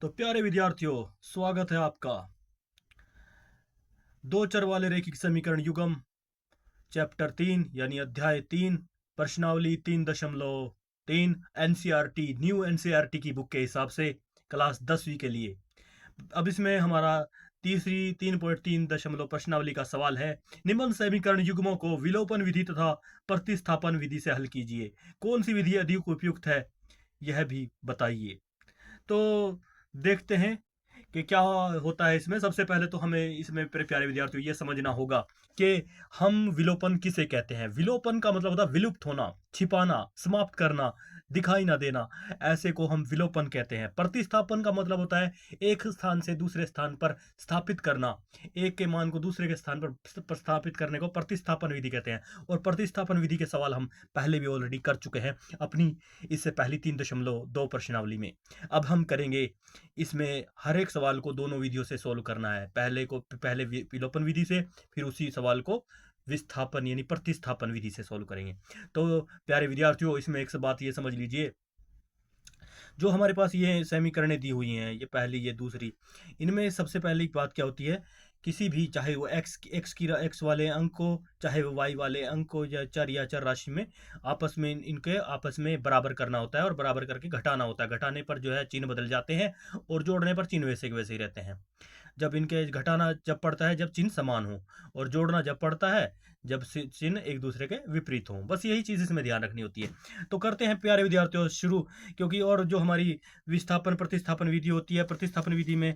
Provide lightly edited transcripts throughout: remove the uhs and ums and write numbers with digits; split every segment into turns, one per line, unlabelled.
तो प्यारे विद्यार्थियों, स्वागत है आपका। दो चर वाले रैखिक समीकरण युग्म चैप्टर 3 यानी अध्याय 3 प्रश्नावली 3.3 एनसीईआरटी न्यू एनसीईआरटी की बुक के हिसाब से क्लास 10वीं के लिए। अब इसमें हमारा तीसरी 3.3 प्रश्नावली का सवाल है, निम्न समीकरण युग्मों को विलोपन विधि तथा प्रतिस्थापन विधि से हल कीजिए। कौन सी विधि अधिक उपयुक्त है, यह भी बताइए। तो देखते हैं कि क्या होता है इसमें। सबसे पहले तो हमें इसमें प्यारे विद्यार्थियों ये समझना होगा कि हम विलोपन किसे कहते हैं। विलोपन का मतलब होता है विलुप्त होना, छिपाना, समाप्त करना, दिखाई ना देना, ऐसे को हम विलोपन कहते हैं। प्रतिस्थापन का मतलब होता है एक स्थान से दूसरे स्थान पर स्थापित करना, एक के मान को दूसरे के स्थान पर प्रस्थापित करने को प्रतिस्थापन विधि कहते हैं। और प्रतिस्थापन विधि के सवाल हम पहले भी ऑलरेडी कर चुके हैं अपनी इससे पहली 3.2 प्रश्नावली में। अब हम करेंगे इसमें हर एक सवाल को दोनों विधियों से सोल्व करना है। पहले विलोपन विधि से, फिर उसी सवाल को विस्थापन यानी प्रतिस्थापन विधि से सोल्व करेंगे। तो प्यारे विद्यार्थियों, इसमें एक बात ये समझ लीजिए, जो हमारे पास ये समीकरणें दी हुई हैं, ये पहली ये दूसरी, इनमें सबसे पहली बात क्या होती है, किसी भी चाहे वो एक्स वाले अंक को, चाहे वो वाई वाले अंक को, या चर राशि में इनके आपस में बराबर करना होता है और बराबर करके घटाना होता है। घटाने पर जो है चिन्ह बदल जाते हैं और जोड़ने पर चिन्ह वैसे के वैसे ही रहते हैं। जब इनके घटाना जब पड़ता है जब चिन्ह समान हो, और जोड़ना जब पड़ता है जब चिन्ह एक दूसरे के विपरीत हों। बस यही चीज़ इसमें ध्यान रखनी होती है। तो करते हैं प्यारे विद्यार्थियों शुरू, क्योंकि और जो हमारी विस्थापन प्रतिस्थापन विधि होती है, प्रतिस्थापन विधि में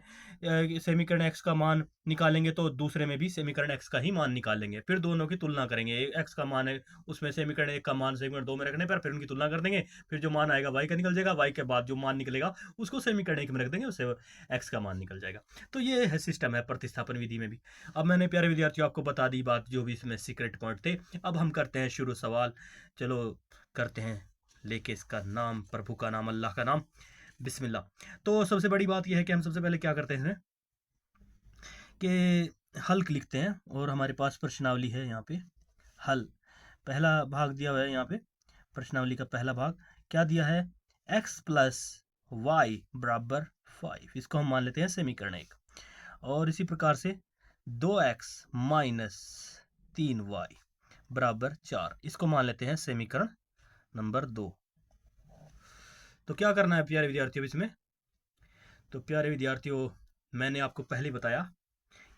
समीकरण एक्स का मान निकालेंगे तो दूसरे में भी समीकरण एक्स का ही मान निकालेंगे, फिर दोनों की तुलना करेंगे। एक्स का मान है, उसमें समीकरण एक का मान समीकरण दो में रखने पर फिर उनकी तुलना कर देंगे, फिर जो मान आएगा वाई का निकल जाएगा, वाई के बाद जो मान निकलेगा उसको समीकरण एक में रख देंगे, उससे एक्स का मान निकल जाएगा। तो ये है सिस्टम है प्रतिस्थापन विधि में भी। अब मैंने प्यारे विद्यार्थियों आपको बता दी बात जो भी इसमें सीक्रेट पॉइंट थे। अब हम करते हैं शुरू सवाल। चलो करते हैं, लेके इसका नाम, प्रभु का नाम, अल्लाह का नाम, बिस्मिल्लाह। तो सबसे बड़ी बात यह है कि हम सबसे पहले क्या करते हैं कि हल लिखते हैं, और हमारे पास प्रश्नावली है यहाँ पे। हल पहला भाग दिया हुआ है यहाँ पे। प्रश्नावली का पहला भाग क्या दिया है, x प्लस वाई बराबर 5, इसको हम मान लेते हैं समीकरण एक। और इसी प्रकार से 2x माइनस 3y बराबर 4, इसको मान लेते हैं समीकरण नंबर 2। तो क्या करना है प्यारे विद्यार्थियों इसमें। तो प्यारे विद्यार्थियों, मैंने आपको पहले बताया,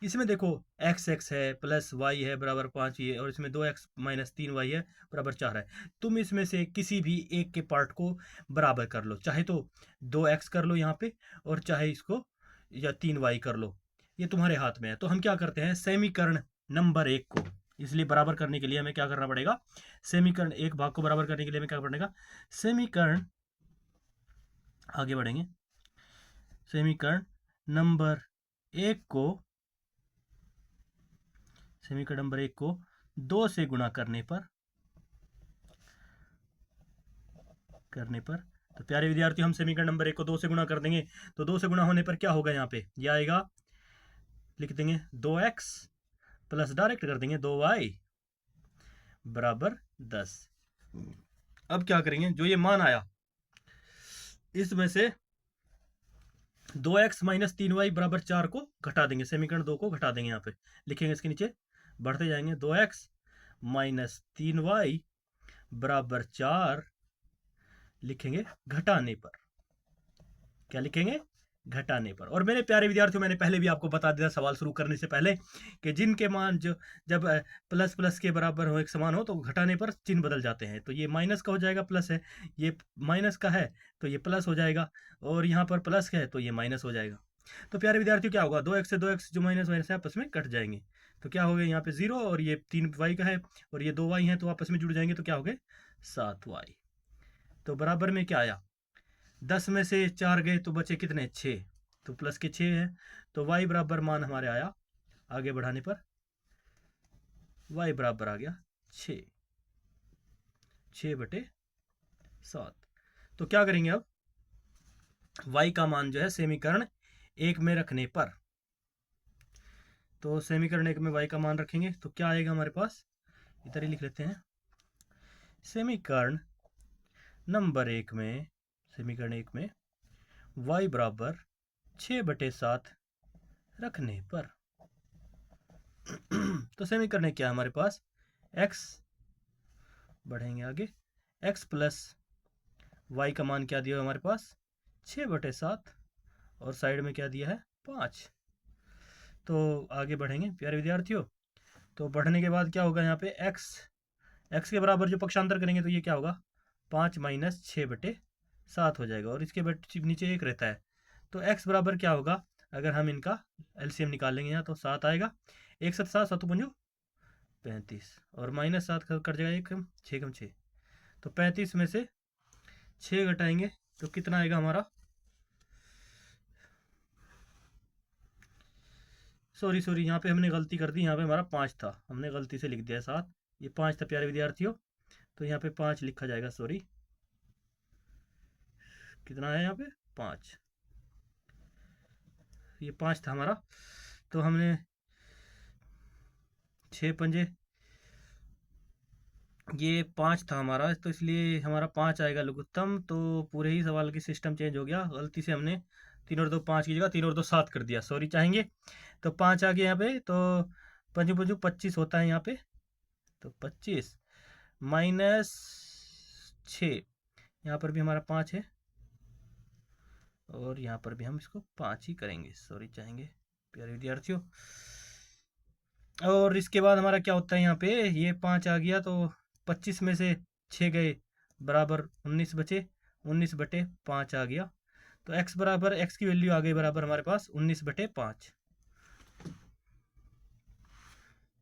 इसमें देखो x है प्लस y है बराबर 5 ये, और इसमें 2x माइनस 3y है बराबर 4 है। तुम इसमें से किसी भी एक के पार्ट को बराबर कर लो, चाहे तो 2x कर लो यहाँ पे, और चाहे इसको या 3y कर लो, ये तुम्हारे हाथ में है। तो हम क्या करते हैं, समीकरण नंबर एक को इसलिए बराबर करने के लिए हमें क्या करना पड़ेगा, समीकरण एक भाग को बराबर करने के लिए हमें क्या पड़ेगा, समीकरण, आगे बढ़ेंगे, समीकरण नंबर एक को, समीकरण नंबर एक को 2 से गुणा करने पर तो प्यारे विद्यार्थी, हम समीकरण नंबर एक को 2 से गुणा कर देंगे। तो 2 से गुणा होने पर क्या होगा, यहाँ पे ये आएगा, लिख देंगे 2x प्लस डायरेक्ट कर देंगे 2y बराबर 10। अब क्या करेंगे, जो ये मान आया इसमें से 2x माइनस 3y बराबर 4 को घटा देंगे, समीकरण 2 को घटा देंगे, यहाँ पे लिखेंगे, इसके नीचे बढ़ते जाएंगे, 2x माइनस 3y बराबर 4 लिखेंगे घटाने पर। क्या लिखेंगे, घटाने पर। और मेरे प्यारे विद्यार्थियों, मैंने पहले भी आपको बता दिया सवाल शुरू करने से पहले कि जिनके मान जो जब प्लस प्लस के बराबर हो, एक समान हो, तो घटाने पर चिन्ह बदल जाते हैं। तो ये माइनस का हो जाएगा प्लस है, ये माइनस का है तो ये प्लस हो जाएगा, और यहाँ पर प्लस है तो ये माइनस हो जाएगा। तो प्यारे विद्यार्थियों क्या होगा, 2x से 2x जो माइनस माइनस है आपस में कट जाएंगे। तो क्या हो गया, यहाँ पे 0, और ये 3y का है और ये 2y है, तो आपस में जुड़ जाएंगे, तो क्या हो गए 7y। तो बराबर में क्या आया, 10 में से 4 गए तो बचे कितने, 6, तो प्लस के 6 है। तो y बराबर मान हमारे आया, आगे बढ़ाने पर y बराबर आ गया 6, 6/7। तो क्या करेंगे अब, y का मान जो है समीकरण एक में रखने पर, तो समीकरण एक में y का मान रखेंगे तो क्या आएगा हमारे पास, इधर ही लिख लेते हैं, समीकरण नंबर एक में, समीकरण एक में y बराबर 6/7 रखने पर। तो समीकरण क्या है हमारे पास, x, बढ़ेंगे आगे, x प्लस y का मान क्या दिया हमारे पास 6/7 और साइड में क्या दिया है 5। तो आगे बढ़ेंगे प्यारे विद्यार्थियों। तो बढ़ने के बाद क्या होगा यहाँ पे x के बराबर जो पक्षांतर करेंगे तो ये क्या होगा 5 माइनस 6/7 हो जाएगा और इसके नीचे 1 रहता है। तो x बराबर क्या होगा, अगर हम इनका एलसीएम निकालेंगे यहाँ तो 7 आएगा, 1 7 7 7 पंजो 35 और माइनस 7 कट जाएगा, 1 कम 6 कम 6, तो 35 में से 6 घटाएंगे तो कितना आएगा हमारा, सॉरी यहाँ पे हमने गलती कर दी, यहाँ पे हमारा 5 था, हमने गलती से लिख दिया 7, ये 5 था प्यारे विद्यार्थियों, तो यहाँ पे 5 लिखा जाएगा, सॉरी कितना है यहाँ पे 5, ये 5 था हमारा, तो हमने 6 पंजे, ये 5 था हमारा, तो इसलिए हमारा 5 आएगा लघुत्तम। तो पूरे ही सवाल की सिस्टम चेंज हो गया, गलती से हमने 3 और 2 5 की जगह 3 और 2 7 कर दिया, सॉरी चाहेंगे। तो 5 आ गया यहाँ पे, तो पंजू पंजू 25 होता है यहाँ पे, तो 25 माइनस 6, यहाँ पर भी हमारा 5 है और यहाँ पर भी हम इसको 5 ही करेंगे, सॉरी चाहेंगे प्यारे विद्यार्थियों। और इसके बाद हमारा क्या होता है यहाँ पे, ये 5 आ गया तो 25 में से 6 गए बराबर 19 बचे, 19/5 आ गया, तो x बराबर, x की वैल्यू आ गई बराबर हमारे पास 19/5।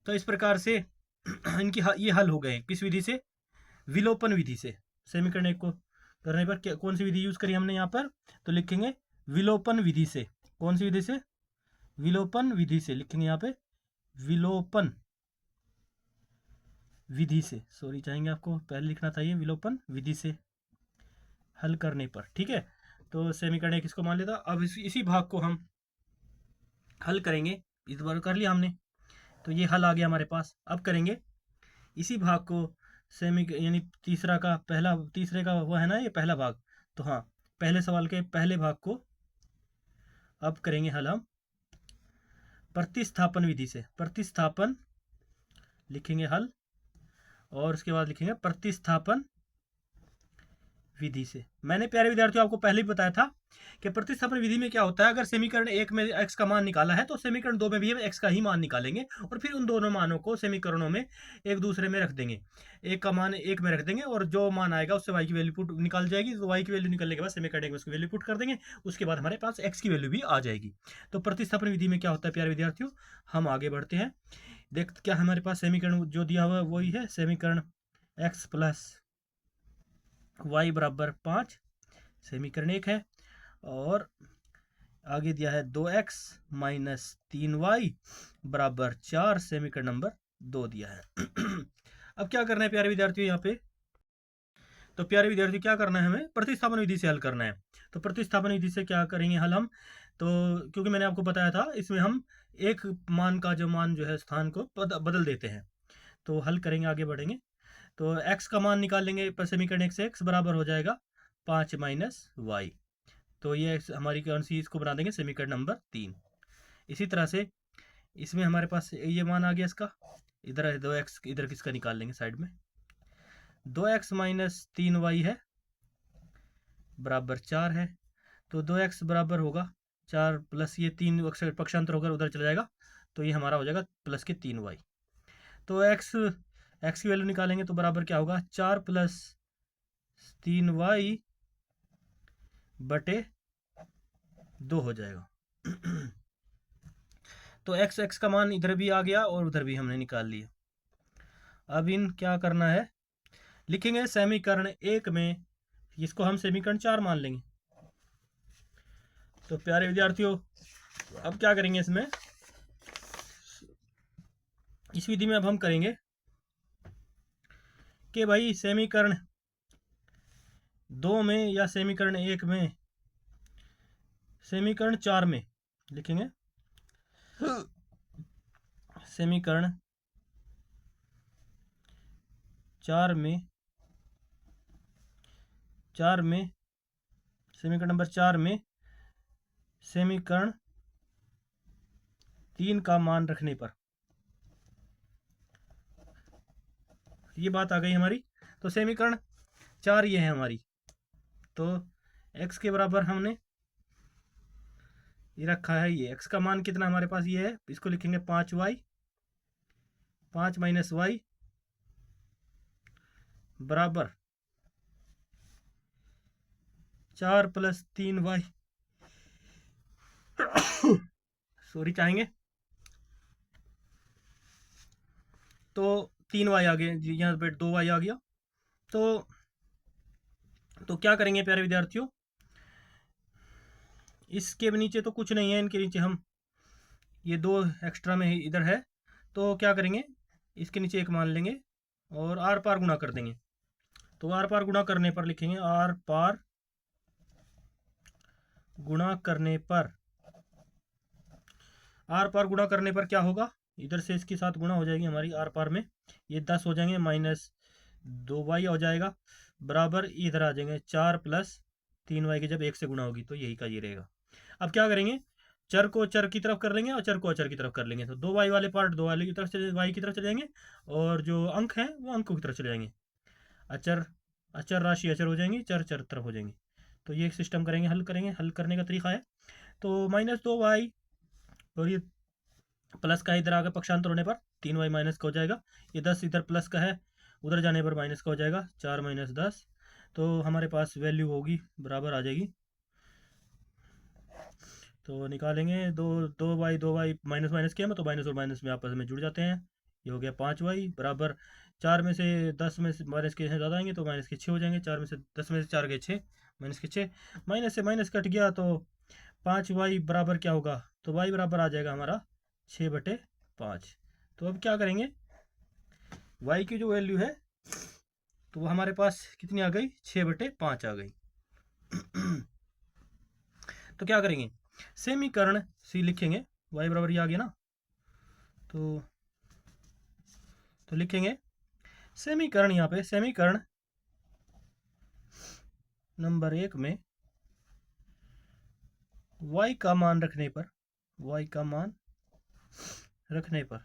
तो इस प्रकार से इनकी ये हल हो गए, किस विधि से, विलोपन विधि से। समीकरण एक को करने पर क्या, कौन सी विधि यूज करी हमने यहाँ पर, तो लिखेंगे विलोपन विधि से। कौन सी विधि से, विलोपन विधि से लिखेंगे यहाँ पे, विलोपन विधि से, सॉरी चाहेंगे आपको पहले लिखना चाहिए, विलोपन विधि से हल करने पर, ठीक है। तो समीकरण एक इसको मान लेता, अब इसी भाग को हम हल करेंगे, इस बार कर लिया हमने, तो ये हल आ गया हमारे पास। अब करेंगे इसी भाग को यानी तीसरा का पहला, तीसरे का वो है ना ये पहला भाग, तो हाँ पहले सवाल के पहले भाग को अब करेंगे हल हम प्रतिस्थापन विधि से। प्रतिस्थापन लिखेंगे हल और उसके बाद लिखेंगे प्रतिस्थापन विधि से। मैंने प्यारे विद्यार्थियों आपको पहले ही बताया था कि प्रतिस्थापन विधि में क्या होता है, अगर समीकरण एक में x का मान निकाला है तो समीकरण दो में भी हम x का ही मान निकालेंगे और फिर उन दोनों मानों को समीकरणों में एक दूसरे में रख देंगे, एक का मान एक में रख देंगे और जो मान आएगा उससे y की वैल्यू पुट निकाल जाएगी, तो y की वैल्यू निकलने के बाद समीकरण एक में उसकी वैल्यू पुट कर देंगे, उसके बाद हमारे पास x की वैल्यू भी आ जाएगी। तो प्रतिस्थापन विधि में क्या होता है प्यारे विद्यार्थियों, हम आगे बढ़ते हैं, देखते क्या हमारे पास समीकरण जो दिया हुआ है वही है, समीकरण x प्लस y बराबर 5 समीकरण एक है और आगे दिया है 2x माइनस 3y बराबर 4 समीकरण नंबर 2 दिया है। अब क्या करना है प्यारे विद्यार्थियों यहाँ पे, तो प्यारे विद्यार्थी क्या करना है, हमें प्रतिस्थापन विधि से हल करना है। तो प्रतिस्थापन विधि से क्या करेंगे हल हम, तो क्योंकि मैंने आपको बताया था इसमें हम एक मान का जो मान जो है स्थान को बदल देते हैं, तो हल करेंगे आगे बढ़ेंगे। तो x का मान निकालेंगे, समीकरण एक से x बराबर हो जाएगा 5 माइनस वाई, तो ये हमारी कौन सी, इसको बना देंगे समीकरण नंबर 3। इसी तरह से इसमें हमारे पास ये मान आ गया इसका, इधर 2x इधर किसका निकाल लेंगे साइड में, 2x माइनस 3y है बराबर 4 है, तो 2x बराबर होगा 4 प्लस ये 3 पक्षांतर होकर उधर चला जाएगा, तो ये हमारा हो जाएगा प्लस के 3y। तो x की वैल्यू निकालेंगे तो बराबर क्या होगा 4 प्लस 3y बटे 2 हो जाएगा। तो x का मान इधर भी आ गया और उधर भी हमने निकाल लिया। अब इन क्या करना है, लिखेंगे समीकरण एक में, इसको हम समीकरण 4 मान लेंगे। तो प्यारे विद्यार्थियों अब क्या करेंगे, इसमें इस विधि में अब हम करेंगे कि भाई समीकरण 2 में या समीकरण 1 में, समीकरण 4 में लिखेंगे समीकरण 4 में समीकरण नंबर 4 में समीकरण 3 का मान रखने पर, ये बात आ गई हमारी। तो समीकरण 4 ये है हमारी। तो x के बराबर हमने ये रखा है, ये x का मान कितना हमारे पास ये है, इसको लिखेंगे 5y, 5 माइनस वाई बराबर 4 प्लस 3y सॉरी चाहेंगे। तो 3y आ गए जी, यहाँ पे 2y आ गया। तो क्या करेंगे प्यारे विद्यार्थियों, इसके नीचे तो कुछ नहीं है, इनके नीचे हम ये 2 एक्स्ट्रा में इधर है, तो क्या करेंगे, इसके नीचे एक मान लेंगे और आर पार गुणा कर देंगे। तो आर पार गुणा करने पर लिखेंगे आर पार गुणा करने पर, आर पार गुणा करने पर क्या होगा, इधर से इसके साथ गुणा हो जाएगी हमारी आर पार में, ये 10 हो जाएंगे माइनस 2y हो जाएगा बराबर इधर आ जाएंगे 4 प्लस 3y की जब 1 से गुणा होगी तो यही का ये रहेगा। अब क्या करेंगे, चर को चर की तरफ कर लेंगे और चर को अचर की तरफ कर लेंगे। तो 2y वाले पार्ट 2 वाले की तरफ चले, y की तरफ चले जाएंगे, और जो अंक हैं वो अंकों की तरफ चले जाएंगे। अचर अचर राशि अचर हो जाएंगी, चर चर तरफ हो जाएंगी। तो ये सिस्टम करेंगे, हल करेंगे। हल करने का तरीका है, तो -2y और ये प्लस का इधर आगे पक्षांतर होने पर 3y माइनस का हो जाएगा, ये 10 इधर प्लस का है, उधर जाने पर माइनस का हो जाएगा, 4 माइनस 10। तो हमारे पास वैल्यू होगी बराबर आ जाएगी, तो निकालेंगे 2y माइनस माइनस किया में, तो माइनस और माइनस में आपस में जुड़ जाते हैं। ये हो गया 5y बराबर 4 में से 10 में से माइनस के ज़्यादा आएंगे तो माइनस के 6 हो जाएंगे, 4 में से 10 में से 4 के 6, माइनस के 6, माइनस से माइनस कट गया तो 5y बराबर क्या होगा, तो y बराबर आ जाएगा हमारा 6/5। तो अब क्या करेंगे, y की जो वैल्यू है तो वो हमारे पास कितनी आ गई, 6/5 आ गई। तो क्या करेंगे, समीकरण सी लिखेंगे, y बराबर ये आ गया ना, तो लिखेंगे समीकरण, यहाँ पे समीकरण नंबर 1 में y का मान रखने पर, y का मान रखने पर,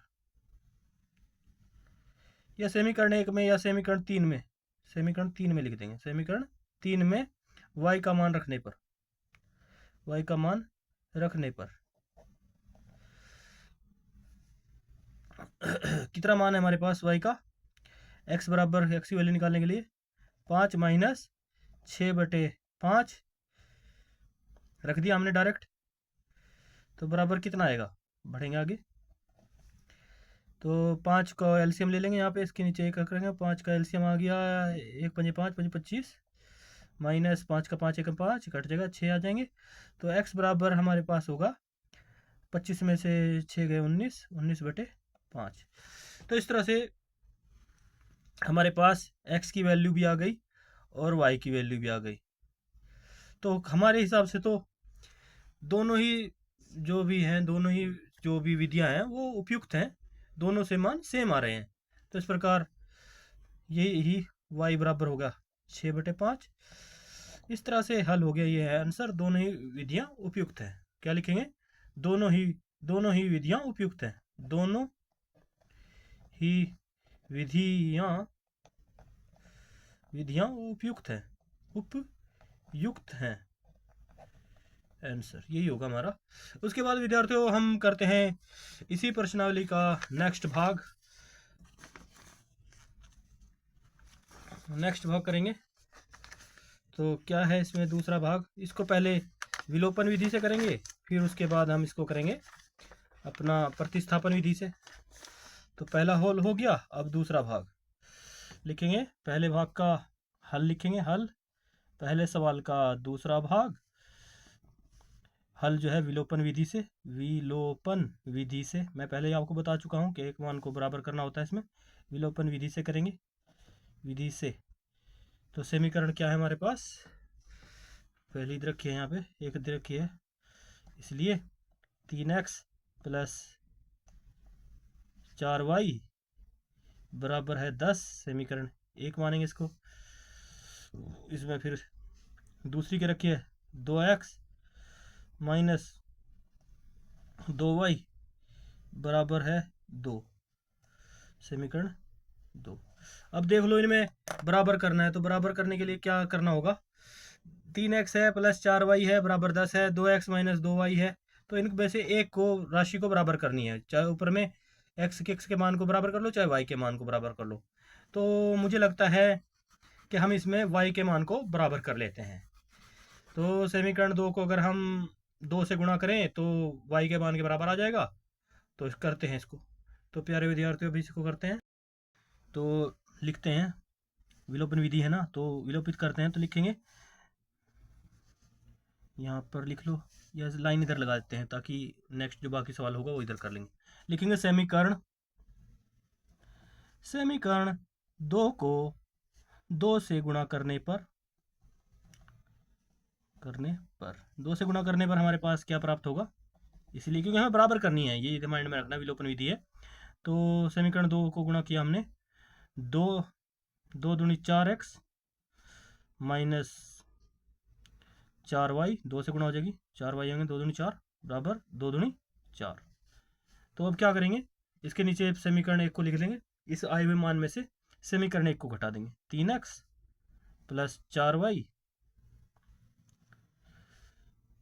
या समीकरण 1 में या समीकरण 3 में, समीकरण 3 में लिख देंगे, समीकरण 3 में y का मान रखने पर, y का मान रखने पर कितना मान है हमारे पास y का, x बराबर x की वैल्यू निकालने के लिए 5 माइनस 6/5 रख दिया हमने डायरेक्ट, तो बराबर कितना आएगा, बढ़ेंगे आगे। तो 5 का एलसीएम ले लेंगे, यहाँ पे इसके नीचे एक रख रखेंगे, 5 का एलसीएम आ गया 1 पंजे 5 पंजे 25, माइनस 5 का 5 1 5 कट जाएगा, 6 आ जाएंगे। तो x बराबर हमारे पास होगा 25 में से 6 गए 19, 19/5। तो इस तरह से हमारे पास x की वैल्यू भी आ गई और y की वैल्यू भी आ गई। तो हमारे हिसाब से तो दोनों ही जो भी हैं, दोनों ही जो भी विधियां हैं वो उपयुक्त हैं, दोनों से मान सेम आ रहे हैं। तो इस प्रकार यही y बराबर होगा 6/5। इस तरह से हल हो गया, ये है आंसर, दोनों ही विधियां उपयुक्त हैं। क्या लिखेंगे, दोनों ही विधियां उपयुक्त हैं, दोनों ही विधियां उपयुक्त हैं, उपयुक्त हैं, आंसर यही होगा हमारा। उसके बाद विद्यार्थियों हम करते हैं इसी प्रश्नावली का नेक्स्ट भाग करेंगे। तो क्या है इसमें दूसरा भाग, इसको पहले विलोपन विधि से करेंगे, फिर उसके बाद हम इसको करेंगे अपना प्रतिस्थापन विधि से। तो पहला हल हो गया, अब दूसरा भाग लिखेंगे, पहले भाग का हल लिखेंगे, हल पहले सवाल का दूसरा भाग, हल जो है विलोपन विधि से, विलोपन विधि से मैं पहले ही आपको बता चुका हूँ कि एक मान को बराबर करना होता है, इसमें विलोपन विधि से करेंगे, विधि से। तो समीकरण क्या है हमारे पास, पहले इधर रखिए, यहाँ पे एक इधर रखिए, इसलिए 3x प्लस 4y बराबर है 10, समीकरण 1 मानेंगे इसको। इसमें फिर दूसरी के रखिए 2x माइनस 2y बराबर है 2, समीकरण 2। अब देख लो, इनमें बराबर करना है तो बराबर करने के लिए क्या करना होगा, 3x है प्लस 4y है बराबर 10 है, 2x माइनस 2y है, तो इनमें से एक को राशि को बराबर करनी है, चाहे ऊपर में x के मान को बराबर कर लो चाहे y के मान को बराबर कर लो। तो मुझे लगता है कि हम इसमें y के मान को बराबर कर लेते हैं। तो समीकरण 2 को अगर हम 2 से गुणा करें तो y के मान के बराबर आ जाएगा। तो करते हैं इसको, तो प्यारे विद्यार्थियों भी इसको करते हैं। तो लिखते हैं, विलोपन विधि है ना, तो विलोपित करते हैं तो लिखेंगे, यहाँ पर लिख लो, या लाइन इधर लगा देते हैं ताकि नेक्स्ट जो बाकी सवाल होगा वो इधर कर लेंगे। लिखेंगे समीकरण 2 को 2 से गुणा करने पर 2 से गुणा करने पर हमारे पास क्या प्राप्त होगा, इसलिए क्योंकि हमें बराबर करनी है, ये माइंड में रखना, विलोपन विधि है। तो समीकरण 2 को गुणा किया हमने, 2 दूनी 4x माइनस 4y, 2 से गुणा हो जाएगी, 4y होंगे, 2 दूनी 4 बराबर 2 दूनी 4। तो अब क्या करेंगे, इसके नीचे समीकरण 1 को लिख लेंगे, इस आए हुए मान में से समीकरण 1 को घटा देंगे, 3x प्लस 4y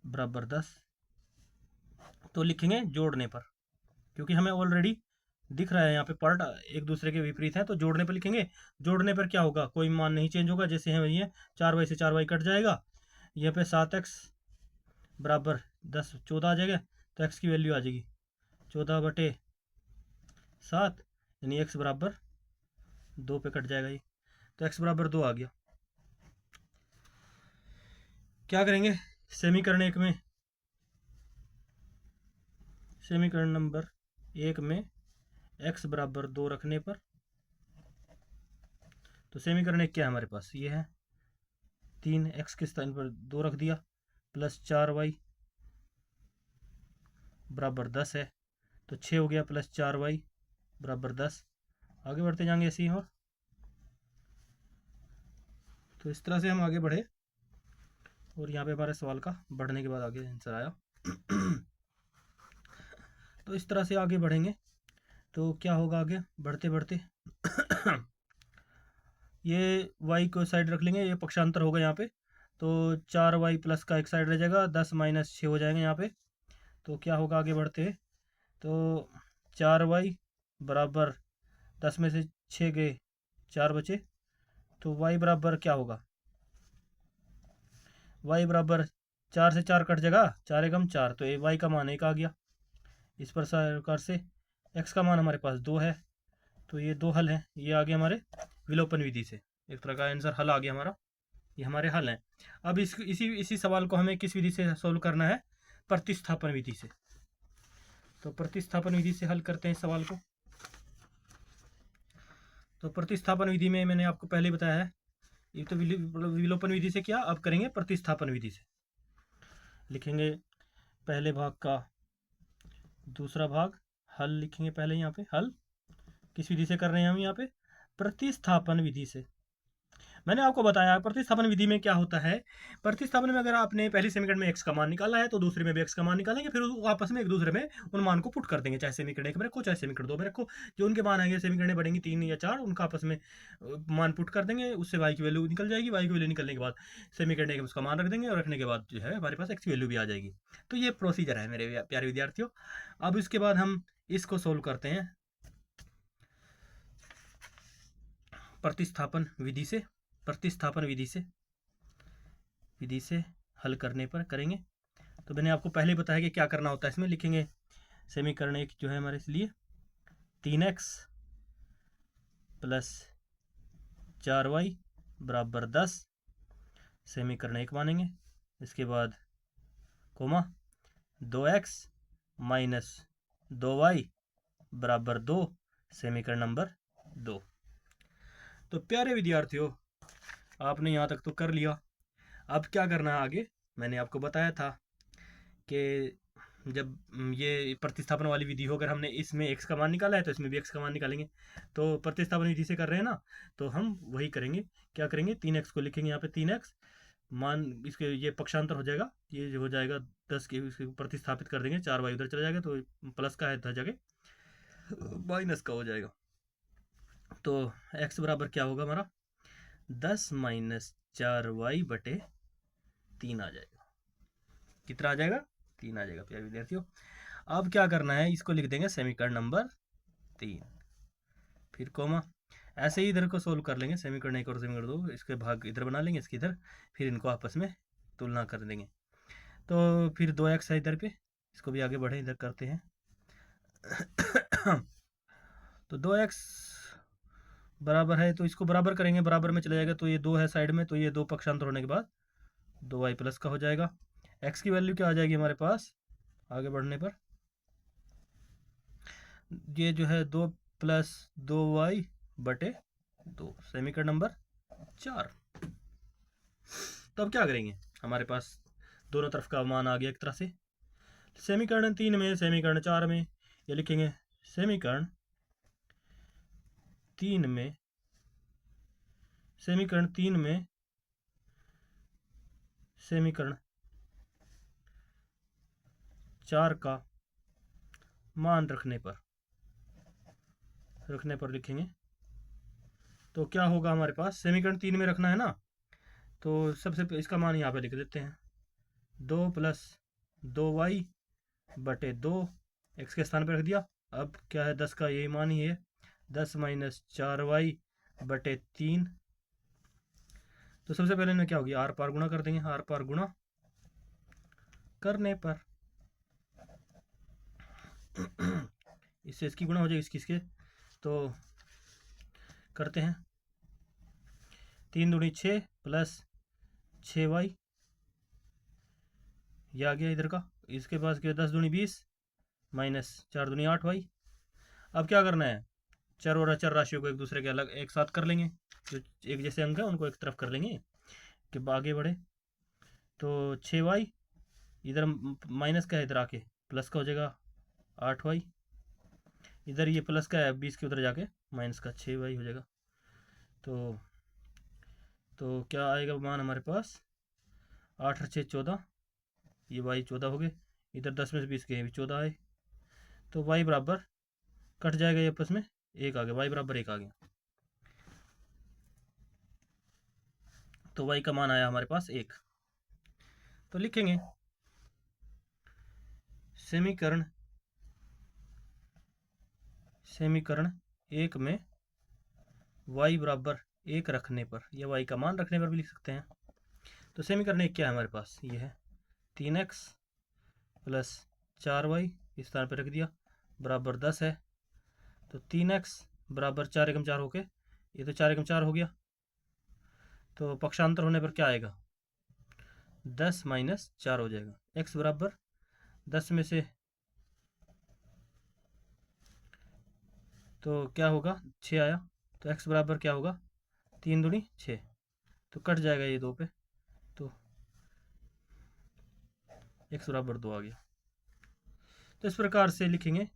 बराबर 10। तो लिखेंगे जोड़ने पर, क्योंकि हमें ऑलरेडी दिख रहा है यहाँ पे पार्ट एक दूसरे के विपरीत है, तो जोड़ने पर लिखेंगे। जोड़ने पर क्या होगा, कोई मान नहीं चेंज होगा, जैसे है वही है, 4y से 4y कट जाएगा, यहाँ पे 7x बराबर 10 14 आ जाएगा, तो x की वैल्यू आ जाएगी 14/7, यानी x बराबर 2 पे कट जाएगा ये, तो x बराबर 2 आ गया। क्या करेंगे, समीकरण नंबर 1 में x बराबर 2 रखने पर, तो समीकरण 1 क्या है हमारे पास, ये है 3x के स्थान पर 2 रख दिया, प्लस 4y बराबर 10 है, तो 6 हो गया, प्लस 4y बराबर 10। आगे बढ़ते जाएंगे ऐसे ही, और तो इस तरह से हम आगे बढ़े, और यहाँ पे हमारे सवाल का बढ़ने के बाद आगे आंसर आया। तो इस तरह से आगे बढ़ेंगे, तो क्या होगा आगे बढ़ते बढ़ते ये y को साइड रख लेंगे, ये पक्षांतर होगा यहाँ पे, तो 4y प्लस का एक साइड रह जाएगा, 10 माइनस 6 हो जाएंगे यहाँ पे। तो क्या होगा आगे बढ़ते, तो 4y बराबर 10 में से 6 गए 4 बचे, तो y बराबर क्या होगा, y बराबर 4 से 4 कट जाएगा, 4 एकम 4, तो ये y का मान 1 आ गया। इस प्रकार से x का मान हमारे पास 2 है, तो ये 2 हल है, ये आ गया हमारे विलोपन विधि से, एक तरह का आंसर हल आ गया हमारा, ये हमारे हल हैं। अब इसी सवाल को हमें किस विधि से सोल्व करना है, प्रतिस्थापन विधि से। तो प्रतिस्थापन विधि से हल करते हैं इस सवाल को। तो प्रतिस्थापन विधि में मैंने आपको पहले बताया है, ये तो विलोपन विधि से किया, अब करेंगे प्रतिस्थापन विधि से। लिखेंगे पहले भाग का दूसरा भाग, हल लिखेंगे पहले, यहाँ पे हल किस विधि से कर रहे हैं हम, यहाँ पे प्रतिस्थापन विधि से। मैंने आपको बताया प्रतिस्थापन विधि में क्या होता है, प्रतिस्थापन में अगर आपने पहली समीकरण में x का मान निकाला है तो दूसरे में भी x का मान निकालेंगे, फिर आपस में एक दूसरे में उन मान को पुट कर देंगे, चाहे समीकरण 1 में रखो चाहे समीकरण 2 में रखो, जो उनके मान आएंगे समीकरण बढ़ेंगी 3 या 4, उनका आपस में मान पुट कर देंगे, उससे y की वैल्यू निकल जाएगी, y की वैल्यू निकलने के बाद समीकरण 1 में उसका मान रख देंगे, और रखने के बाद जो है हमारे पास x की वैल्यू भी आ जाएगी। तो ये प्रोसीजर है मेरे प्यारे विद्यार्थियों। अब इसके बाद हम इसको सोल्व करते हैं प्रतिस्थापन विधि से हल करने पर करेंगे। तो मैंने आपको पहले बताया कि क्या करना होता है इसमें। लिखेंगे समीकरण 1 जो है हमारे लिए 3x प्लस 4y बराबर 10, समीकरण 1 मानेंगे। इसके बाद कोमा 2x माइनस 2y बराबर 2, समीकरण नंबर 2। तो प्यारे विद्यार्थियों, आपने यहाँ तक तो कर लिया। अब क्या करना है आगे, मैंने आपको बताया था कि जब ये प्रतिस्थापन वाली विधि हो, अगर हमने इसमें x का मान निकाला है तो इसमें भी x का मान निकालेंगे। तो प्रतिस्थापन विधि से कर रहे हैं ना, तो हम वही करेंगे। क्या करेंगे, 3x को लिखेंगे यहाँ पे 3x मान इसके ये पक्षांतर हो जाएगा, ये जो हो जाएगा 10 के इसके प्रतिस्थापित कर देंगे, 4y उधर चला जाएगा तो प्लस का है इधर जगह माइनस का हो जाएगा। तो x बराबर क्या होगा हमारा 10 माइनस 4y बटे 3 आ जाएगा। कितना आ जाएगा 3 आ जाएगा प्यारे विद्यार्थियों। अब क्या करना है, इसको लिख देंगे समीकरण नंबर 3, फिर कोमा, ऐसे ही इधर को सोल्व कर लेंगे, समीकरण 1 और समीकरण 2 इसके भाग इधर बना लेंगे, इसके इधर, फिर इनको आपस में तुलना कर देंगे। तो फिर 2x है इधर पे, इसको भी आगे बढ़े इधर करते हैं। तो 2x बराबर है, तो इसको बराबर करेंगे, बराबर में चला जाएगा तो ये 2 है साइड में, तो ये 2 पक्षांतर होने के बाद 2y प्लस का हो जाएगा। x की वैल्यू क्या आ जाएगी हमारे पास आगे बढ़ने पर, ये जो है 2 प्लस 2y बटे 2, समीकरण नंबर 4। तो अब क्या करेंगे, हमारे पास दोनों तरफ का मान आ गया एक तरह से। समीकरण 3 में समीकरण 4 में ये लिखेंगे, समीकरण 3 में समीकरण 3 में समीकरण 4 का मान रखने पर लिखेंगे। तो क्या होगा हमारे पास, समीकरण 3 में रखना है ना, तो सबसे इसका मान यहाँ पे लिख देते हैं, 2 प्लस 2y बटे 2 x के स्थान पर रख दिया। अब क्या है 10 का यही मान ही है, 10 माइनस 4y बटे 3। तो सबसे पहले इन्हें क्या होगी, आर पार गुणा कर देंगे, आर पार गुणा करने पर इससे इसकी गुणा हो जाएगी, इसके तो करते हैं, 3 दूनी 6 प्लस 6y, ये आ गया इधर का, इसके पास क्या 10 दूनी 20 माइनस 4 दूनी 8y। अब क्या करना है, चर और अचर राशियों को एक दूसरे के अलग एक साथ कर लेंगे, जो एक जैसे अंक है उनको एक तरफ कर लेंगे कि आगे बढ़े। तो 6y इधर माइनस का है, इधर आके प्लस का हो जाएगा 8y, इधर ये प्लस का है 20 के उधर जाके माइनस का 6y हो जाएगा। तो क्या आएगा मान हमारे पास, 8 और 6 14, ये y 14 हो गए, इधर 10 में से 20 के भी 14 आए, तो y बराबर कट जाएगा, ये आपस में 1 आ गया, y बराबर 1 आ गया। तो y का मान आया हमारे पास 1। तो लिखेंगे समीकरण 1 में y बराबर 1 रखने पर, या y का मान रखने पर भी लिख सकते हैं। तो समीकरण 1 क्या है हमारे पास, ये है 3x प्लस 4y, इस स्थान पर रख दिया, बराबर 10 है। तो 3x बराबर 4 एकम 4 होके, ये तो 4 एकम 4 हो गया, तो पक्षांतर होने पर क्या आएगा 10 माइनस 4 हो जाएगा। x बराबर 10 में से तो क्या होगा 6 आया, तो x बराबर क्या होगा 3 दूनी 6, तो कट जाएगा ये 2 पे, तो x बराबर 2 आ गया। तो इस प्रकार से लिखेंगे,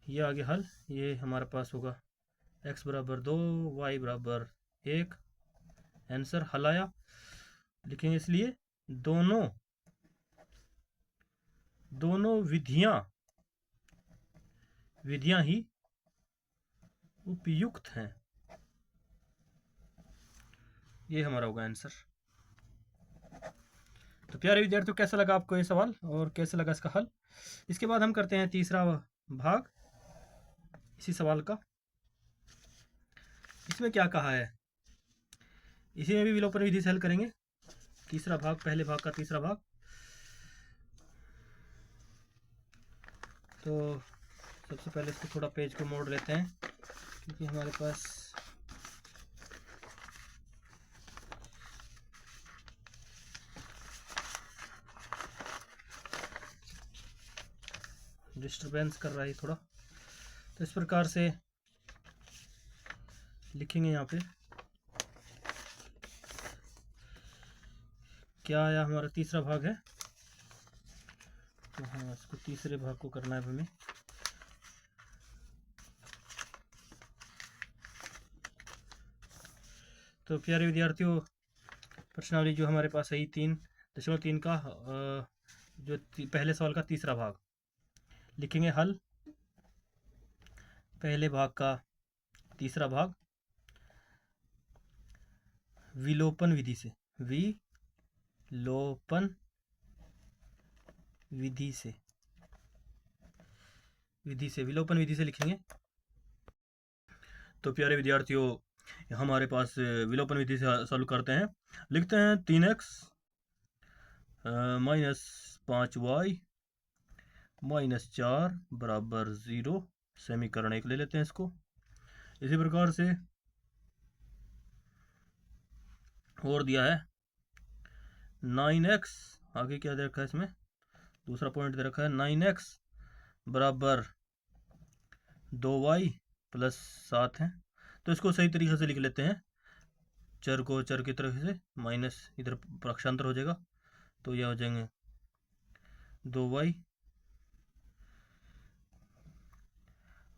ये आगे हल, ये हमारे पास होगा x बराबर 2 y बराबर 1, आंसर हल आया। लिखेंगे इसलिए दोनों विधियां ही उपयुक्त हैं, ये हमारा होगा आंसर। तो प्यारे विद्यार्थियों, कैसा लगा आपको ये सवाल और कैसा लगा इसका हल। इसके बाद हम करते हैं तीसरा भाग इसी सवाल का। इसमें क्या कहा है, इसी में भी विलोपन विधि से हल करेंगे, तीसरा भाग, पहले भाग का तीसरा भाग। तो सबसे पहले इसको थोड़ा पेज को मोड़ लेते हैं, क्योंकि हमारे पास डिस्टरबेंस कर रहा है थोड़ा। तो इस प्रकार से लिखेंगे, यहाँ पे क्या आया, हमारा तीसरा भाग है, तो हाँ इसको तीसरे भाग को करना है हमें। तो प्यारे विद्यार्थियों, प्रश्नावली जो हमारे पास है 3.3 का जो पहले सवाल का तीसरा भाग लिखेंगे हल। पहले भाग का तीसरा भाग विलोपन विधि से विलोपन विधि से लिखेंगे। तो प्यारे विद्यार्थियों, हमारे पास विलोपन विधि से सॉल्व करते हैं। लिखते हैं 3x माइनस 5y माइनस 4 बराबर 0, समीकरण 1 ले लेते हैं इसको। इसी प्रकार से और दिया है 9x, आगे क्या दे रखा है इसमें, दूसरा पॉइंट दे रखा है 9x बराबर 2y प्लस 7 है। तो इसको सही तरीके से लिख लेते हैं, चर को चर की तरफ से माइनस इधर पक्षांतर हो जाएगा, तो यह हो जाएंगे 2y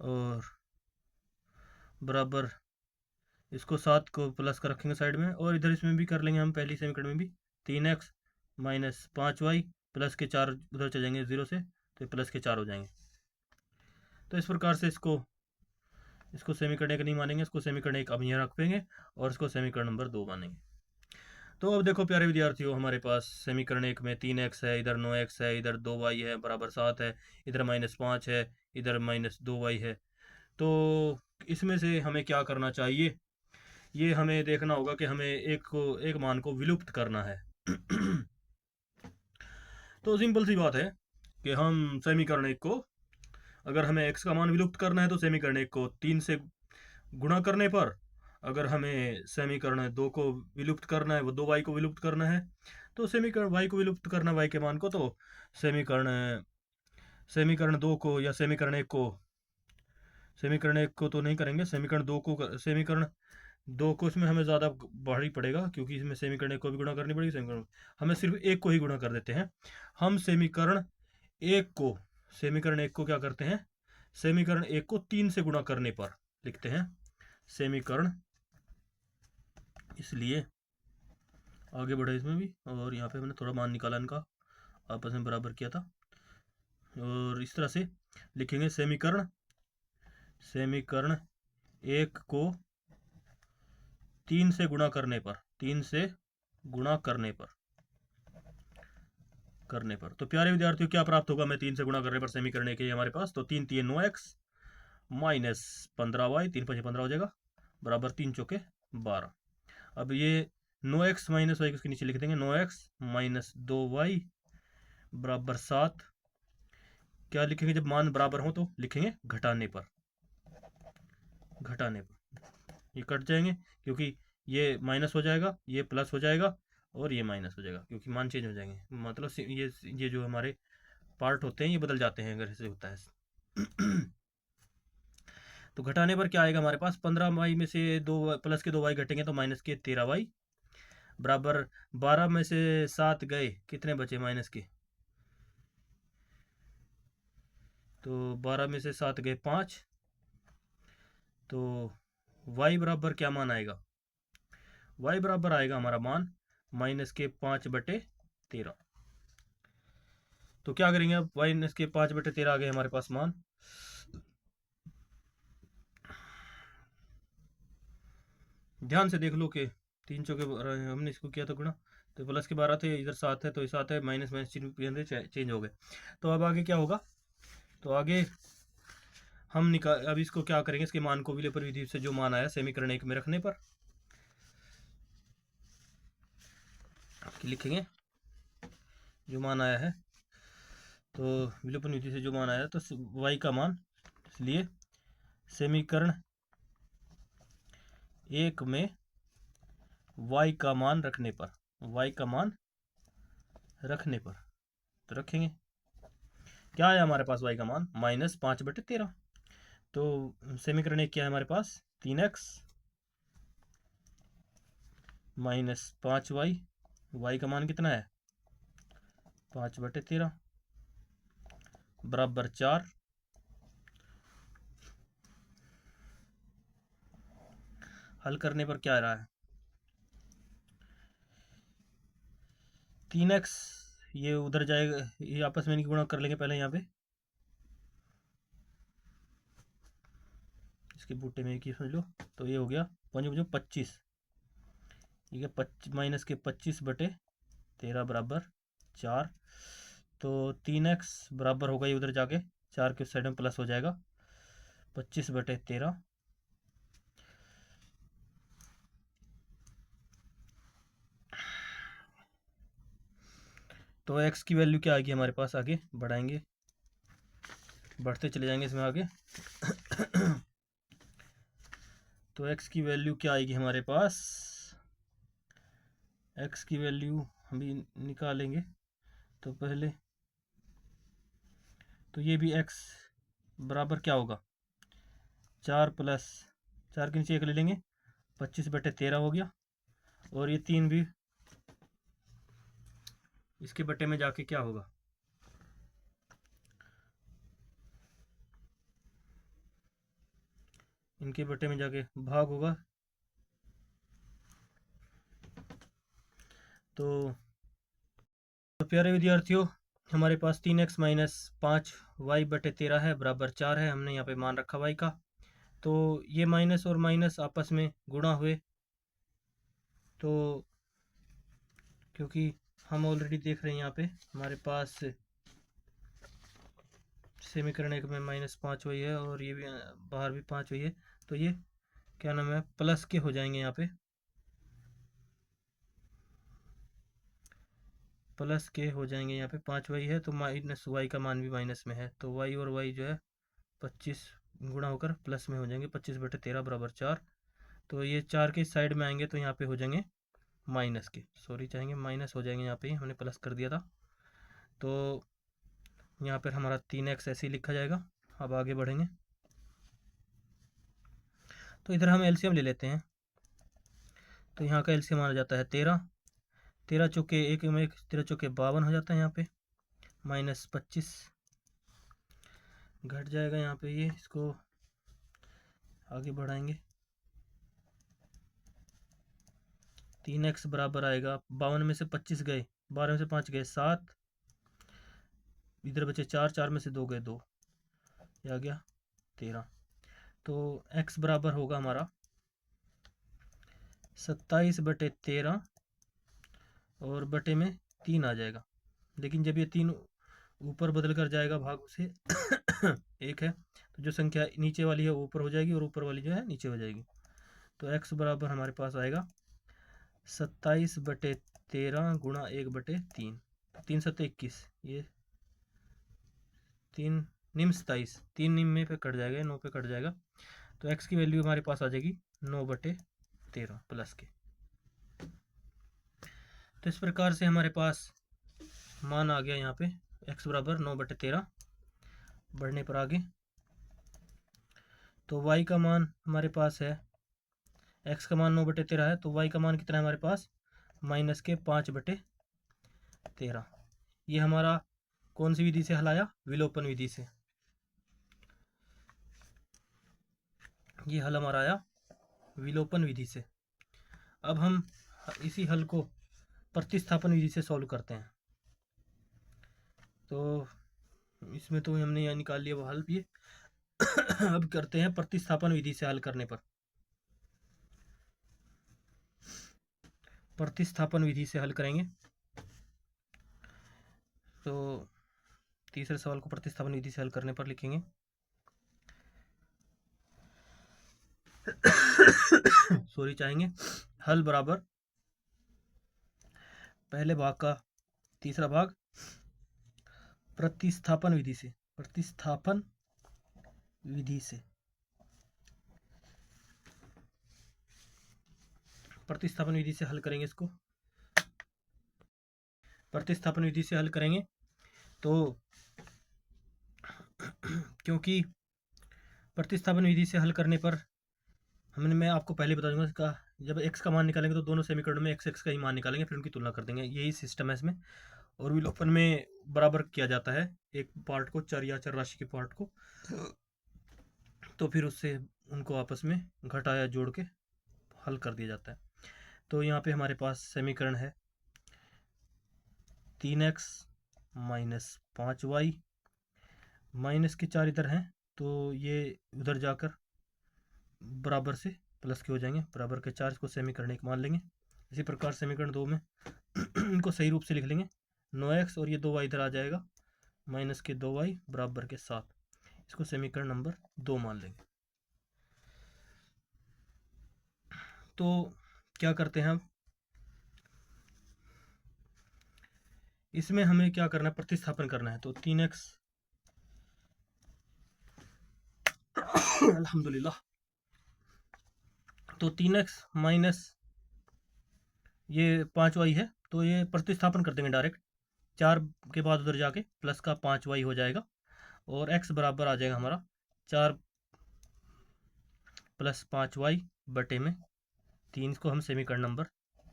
और बराबर इसको 7 को प्लस कर रखेंगे साइड में, और इधर इसमें भी कर लेंगे हम पहली समीकरण में भी 3x माइनस 5y प्लस के 4 उधर चले जाएंगे 0 से, तो प्लस के 4 हो जाएंगे। तो इस प्रकार से इसको समीकरण 1 नहीं मानेंगे, इसको समीकरण 1 अब यहाँ रख देंगे और इसको समीकरण नंबर 2 मानेंगे। तो अब देखो प्यारे विद्यार्थियों, हमारे पास समीकरण 1 में 3x है, इधर 9x है, इधर 2y है बराबर 7 है, इधर माइनस 5 है, इधर माइनस 2y है। तो इसमें से हमें क्या करना चाहिए, ये हमें देखना होगा कि हमें एक मान को विलुप्त करना है। तो सिंपल सी बात है कि हम समीकरण 1 को, अगर हमें x का मान विलुप्त करना है तो समीकरण 1 को 3 से गुणा करने पर, अगर हमें समीकरण 2 को विलुप्त करना है, वो 2y को विलुप्त करना है, तो समीकरण y को विलुप्त करना y के मान को, तो समीकरण 2 को या समीकरण 1 को तो नहीं करेंगे, समीकरण 2 को इसमें हमें ज़्यादा भारी पड़ेगा, क्योंकि इसमें समीकरण 1 को भी गुणा करनी पड़ेगी, समीकरण हमें सिर्फ 1 को ही गुणा कर देते हैं। हम समीकरण 1 को क्या करते हैं, समीकरण 1 को 3 से गुणा करने पर लिखते हैं समीकरण, इसलिए आगे बढ़े इसमें भी, और यहाँ पे हमने थोड़ा मान निकाला इनका, आपस में बराबर किया था, और इस तरह से लिखेंगे समीकरण 1 को 3 से गुणा करने पर तो प्यारे विद्यार्थियों क्या प्राप्त होगा, मैं 3 से गुणा करने पर समीकरण 1 है हमारे पास, तो 3 3 9x माइनस 15y, 3 5 15 हो जाएगा बराबर 3 चौके 12। अब ये 9x माइनस y इसके नीचे लिख देंगे, 9x माइनस 2y बराबर 7। क्या लिखेंगे, जब मान बराबर हो तो लिखेंगे घटाने पर ये कट जाएंगे, क्योंकि ये माइनस हो जाएगा, ये प्लस हो जाएगा, और ये माइनस हो जाएगा, क्योंकि मान चेंज हो जाएंगे, मतलब ये जो हमारे पार्ट होते हैं ये बदल जाते हैं अगर ऐसे होता है। तो घटाने पर क्या आएगा हमारे पास, 15y में से 2 प्लस के 2y घटेंगे तो माइनस के 13y बराबर 12 में से 7 गए, कितने बचे माइनस के, तो 12 में से 7 गए 5, तो y बराबर क्या मान आएगा, y बराबर आएगा हमारा मान माइनस के 5/13। तो क्या करेंगे अब, माइनस के 5/13 आ गए हमारे पास मान, ध्यान से देख लो कि 3 चौके हमने इसको किया था गुणा, तो प्लस के 12 थे, इधर 7 है, तो ये 7 है, माइनस माइनस चिन्ह चेंज हो गए। तो अब आगे क्या होगा, तो आगे हम अब इसको क्या करेंगे, इसके मान को विलोपन विधि से जो मान आया समीकरण 1 में रखने पर लिखेंगे जो मान आया है, तो विलोपन विधि से जो मान आया तो y का मान, इसलिए समीकरण 1 में y का मान रखने पर तो रखेंगे, क्या है हमारे पास y का मान माइनस 5/13। तो समीकरण 1 क्या है हमारे पास, 3x माइनस 5y, y का मान कितना है 5/13 बराबर 4। हल करने पर क्या आ रहा है, 3x ये उधर जाएगा, ये आपस में नहीं गुणा कर लेंगे पहले यहाँ पे, इसके बूटे में एक ही समझ लो। तो ये हो गया 5×25, ठीक है, माइनस के 25/13 बराबर 4। तो 3x बराबर होगा, ये उधर जाके 4 के उस साइड में प्लस हो जाएगा 25/13। तो x की वैल्यू क्या आएगी हमारे पास, आगे बढ़ाएंगे, बढ़ते चले जाएंगे इसमें आगे। तो x की वैल्यू क्या आएगी हमारे पास, x की वैल्यू हम भी निकालेंगे। तो पहले तो ये भी x बराबर क्या होगा, 4 प्लस 4 के नीचे 1 ले लेंगे, 25/13 हो गया। और ये 3 भी इसके बटे में जाके क्या होगा, इनके बटे में जाके भाग होगा। तो प्यारे विद्यार्थियों, हमारे पास 3x माइनस 5y/13 है बराबर 4 है, हमने यहाँ पे मान रखा y का। तो ये माइनस और माइनस आपस में गुणा हुए, तो क्योंकि हम ऑलरेडी देख रहे हैं यहाँ पे हमारे पास समीकरण एक में -5y है और ये भी बाहर भी 5y है, तो ये क्या नाम है प्लस के हो जाएंगे, यहाँ पे प्लस के हो जाएंगे। यहाँ पे 5y है तो माइनस y का मान भी माइनस में है, तो y और y जो है 25 गुणा होकर प्लस में हो जाएंगे, 25/13 बराबर 4। तो ये 4 के साइड में आएंगे तो यहाँ पे हो जाएंगे माइनस के, सॉरी चाहेंगे माइनस हो जाएंगे, यहाँ पे हमने प्लस कर दिया था। तो यहाँ पर हमारा 3x ऐसे ही लिखा जाएगा। अब आगे बढ़ेंगे, तो इधर हम एलसीएम ले लेते हैं। तो यहाँ का एलसीएम आ जाता है 13, 13 चौके 1 में 1, 13 चौके 52 हो जाता है। यहाँ पे -25 घट जाएगा, यहाँ पे ये इसको आगे बढ़ाएंगे। 3x बराबर आएगा 52 में से 25 गए, 12 में से 5 गए 7, इधर बचे 4, 4 में से 2 गए 2, ये आ गया 13। तो x बराबर होगा हमारा 27/13 और बटे में 3 आ जाएगा। लेकिन जब ये 3 ऊपर बदल कर जाएगा भाग से एक है, तो जो संख्या नीचे वाली है वो ऊपर हो जाएगी और ऊपर वाली जो है नीचे हो जाएगी। तो x बराबर हमारे पास आएगा 27/13 गुणा 1/3, 3 7 21, ये 3 निम 27, 3 निम में पे कट जाएगा, 9 पे कट जाएगा। तो x की वैल्यू हमारे पास आ जाएगी 9/13 प्लस के। तो इस प्रकार से हमारे पास मान आ गया यहाँ पे x बराबर 9/13। बढ़ने पर आगे, तो y का मान हमारे पास है, x का मान 9/13 है, तो y का मान कितना है हमारे पास माइनस के 5/13। ये हमारा कौन सी विधि से हल आया, विलोपन विधि से। ये हल हमारा आया विलोपन विधि से। अब हम इसी हल को प्रतिस्थापन विधि से सॉल्व करते हैं। तो इसमें तो हमने यहाँ निकाल लिया वो हल भी। अब करते हैं प्रतिस्थापन विधि से हल करने पर। प्रतिस्थापन विधि से हल करेंगे, तो तीसरे सवाल को प्रतिस्थापन विधि से हल करने पर लिखेंगे सॉरी चाहेंगे हल बराबर पहले भाग का तीसरा भाग प्रतिस्थापन विधि से, प्रतिस्थापन विधि से, प्रतिस्थापन विधि से हल करेंगे इसको। प्रतिस्थापन विधि से हल करेंगे तो क्योंकि प्रतिस्थापन विधि से हल करने पर मैं आपको पहले बता दूंगा इसका, जब x का मान निकालेंगे तो दोनों समीकरणों में x का ही मान निकालेंगे, फिर उनकी तुलना कर देंगे, यही सिस्टम है इसमें। और विलोपन में बराबर किया जाता है एक पार्ट को, चर या चर राशि के पार्ट को, तो फिर उससे उनको आपस में घटाया जोड़ के हल कर दिया जाता है। तो यहाँ पे हमारे पास समीकरण है 3x माइनस 5y, माइनस के 4 इधर हैं तो ये उधर जाकर बराबर से प्लस के हो जाएंगे, बराबर के 4 को समीकरण 1 मान लेंगे। इसी प्रकार समीकरण 2 में इनको सही रूप से लिख लेंगे, 9x और ये 2y इधर आ जाएगा, माइनस के 2y बराबर के 7, इसको समीकरण नंबर 2 मान लेंगे। तो क्या करते हैं अब, इसमें हमें क्या करना है, प्रतिस्थापन करना है। तो 3x अल्हम्दुलिल्लाह, तो 3x माइनस ये 5y है, तो ये प्रतिस्थापन कर देंगे डायरेक्ट, 4 के बाद उधर जाके प्लस का 5y हो जाएगा और x बराबर आ जाएगा हमारा 4 प्लस 5y बटे में 3, को हम समीकरण नंबर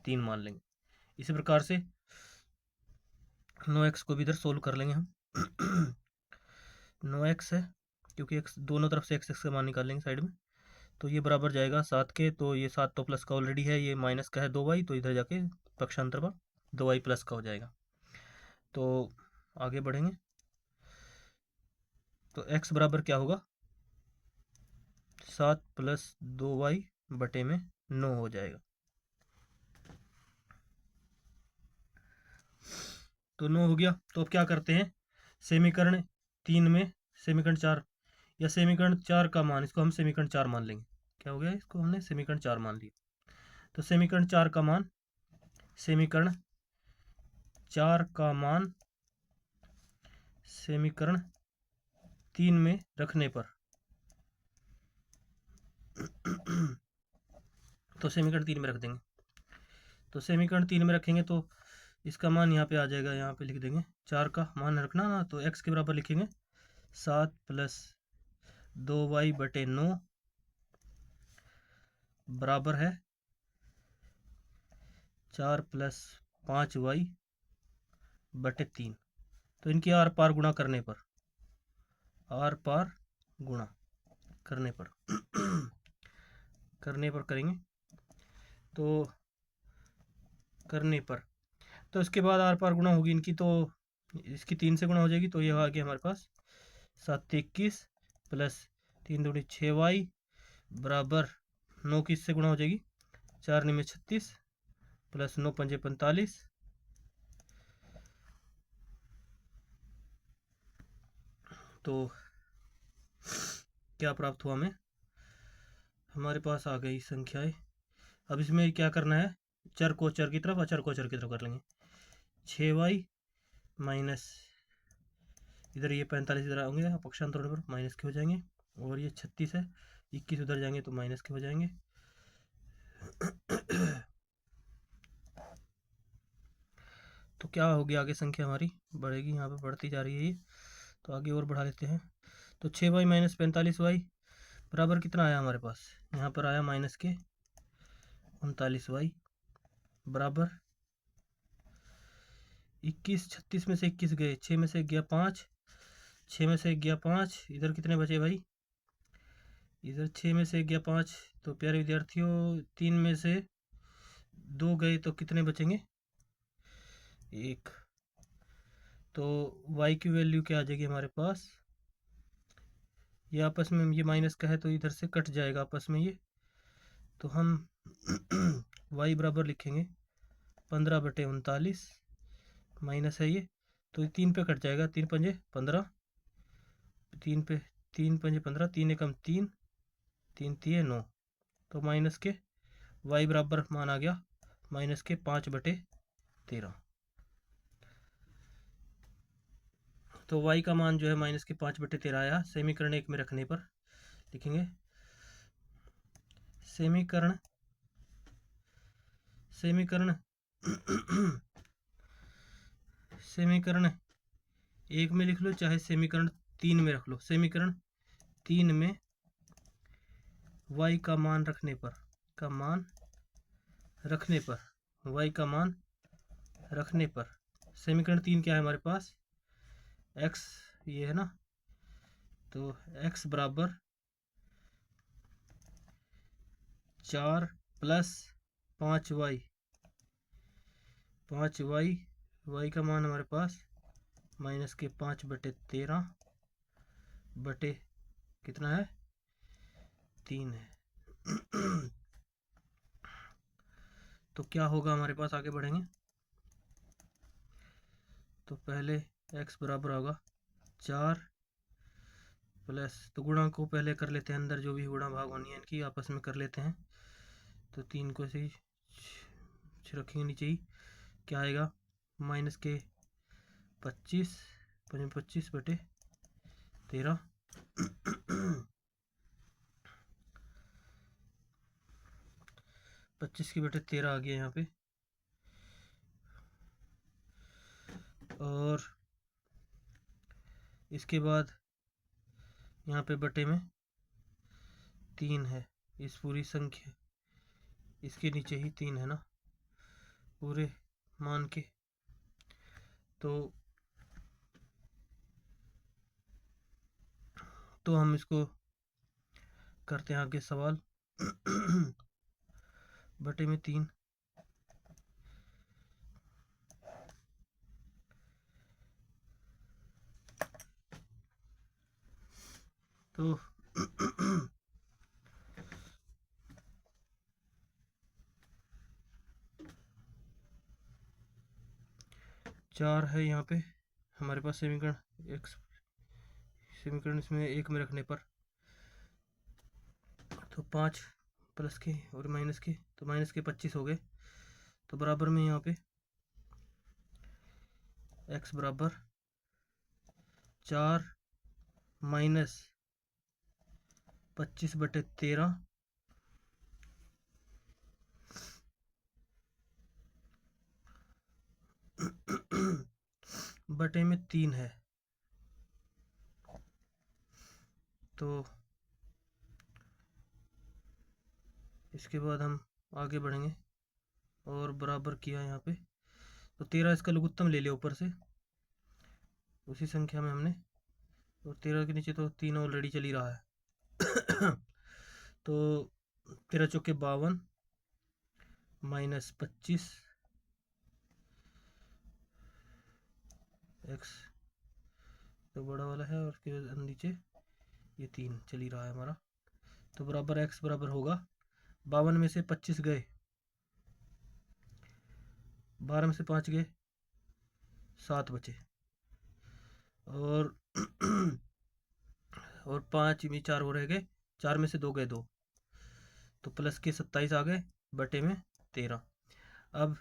3 मान लेंगे। इसी प्रकार से 9x को भी इधर सोल्व कर लेंगे हम। 9x है, क्योंकि x दोनों तरफ से x का मान निकाल लेंगे साइड में, तो ये बराबर जाएगा 7 के, तो ये 7 तो प्लस का ऑलरेडी है, ये माइनस का है 2y, तो इधर जाके पक्षांतर पर 2y प्लस का हो जाएगा। तो आगे बढ़ेंगे, तो x बराबर क्या होगा, 7 प्लस 2y बटे में 9 हो जाएगा। तो 9 हो गया। तो अब क्या करते हैं, समीकरण 3 में समीकरण 4 या समीकरण 4 का मान, इसको हम समीकरण 4 मान लेंगे। क्या हो गया, इसको हमने समीकरण 4 मान लिया। तो समीकरण 4 का मान, समीकरण 4 का मान समीकरण 3 में रखने पर तो समीकरण 3 में रख देंगे। तो समीकरण 3 में रखेंगे तो इसका मान यहाँ पे आ जाएगा, यहाँ पे लिख देंगे, 4 का मान रखना ना, तो x के बराबर लिखेंगे 7 प्लस 2y बटे 9 बराबर है 4 प्लस 5y बटे 3। तो इनकी आर पार गुणा करने पर, आर पार गुणा करने पर करने पर करेंगे, तो करने पर, तो इसके बाद आर पार गुणा होगी इनकी, तो इसकी 3 से गुणा हो जाएगी, तो ये आ गया हमारे पास 7 21 प्लस 3 दूनी 6y बराबर 9 की इससे गुणा हो जाएगी, 4 में 36 प्लस 9 पंजे 45, तो क्या प्राप्त हुआ हमें, हमारे पास आ गई संख्याएं। अब इसमें क्या करना है, चर को चर की तरफ, अचर को अचर की तरफ कर लेंगे। 6y माइनस, इधर ये 45 इधर होंगे, पक्षांतर होने पर माइनस के हो जाएंगे, और ये 36 है, 21 उधर जाएंगे तो माइनस के हो जाएंगे। तो क्या होगी आगे, संख्या हमारी बढ़ेगी, यहाँ पे बढ़ती जा रही है ये, तो आगे और बढ़ा लेते हैं। तो 6y माइनस 45y बराबर कितना आया हमारे पास, यहाँ पर आया माइनस के 39y बराबर 21, 36 में से 21 गए, 6 में से गया 5, 6 में से गया 5, इधर कितने बचे भाई, इधर 6 में से गया 5, तो प्यारे विद्यार्थियों 3 में से 2 गए तो कितने बचेंगे, 1। तो y की वैल्यू क्या आ जाएगी हमारे पास, ये आपस में ये माइनस का है तो इधर से कट जाएगा आपस में ये, तो हम y बराबर लिखेंगे 15 बटे 39, माइनस है ये, तो 3 पे कट जाएगा, 3 पंजे 15, 3 पे 3 पंजे 15, 3 एकम 3, 3 तिये 9, तो माइनस के y बराबर मान आ गया माइनस के 5 बटे 13। तो y का मान जो है माइनस के 5 बटे 13 आया। समीकरण 1 में रखने पर लिखेंगे, समीकरण समीकरण समीकरण 1 में लिख लो, चाहे समीकरण 3 में रख लो, समीकरण 3 में y का मान रखने पर, y का मान रखने पर, समीकरण 3 क्या है हमारे पास, x ये है ना, तो x बराबर 4 प्लस 5y y का मान हमारे पास -5/13 बटे कितना है 3 है। तो क्या होगा हमारे पास, आगे बढ़ेंगे तो पहले x बराबर होगा 4 प्लस, तो गुणा को पहले कर लेते हैं, अंदर जो भी गुणा भाग होनी है इनकी आपस में कर लेते हैं। तो 3 को से रखेंगे नीचे ही, क्या आएगा -25 25/13 25/13 आ गया यहाँ पे। और इसके बाद यहाँ पे बटे में 3 है, इस पूरी संख्या इसके नीचे ही 3 है ना पूरे मान के। तो हम इसको करते हैं आगे सवाल। बटे में 3, तो 4 है यहाँ पे हमारे पास समीकरण इसमें 1 में रखने पर, तो 5 प्लस के और माइनस के, तो माइनस के 25 हो गए। तो बराबर में यहाँ पे x बराबर 4 माइनस 25/13 बटे में 3 है। तो इसके बाद हम आगे बढ़ेंगे और बराबर किया यहाँ पे, तो 13 इसका लघुत्तम ले लिया ऊपर से उसी संख्या में हमने, और 13 के नीचे तो 3 ऑलरेडी चल ही रहा है। तो 13 चौके 52 -25 x तो बड़ा वाला है, और उसके नीचे ये 3 चल ही रहा है हमारा। तो बराबर x बराबर होगा 52 में से 25 गए, 12 में से 5 गए, 7 बचे, और 5 में 4 हो रह गए, 4 में से 2 गए 2, तो प्लस के 27 आ गए बटे में 13। अब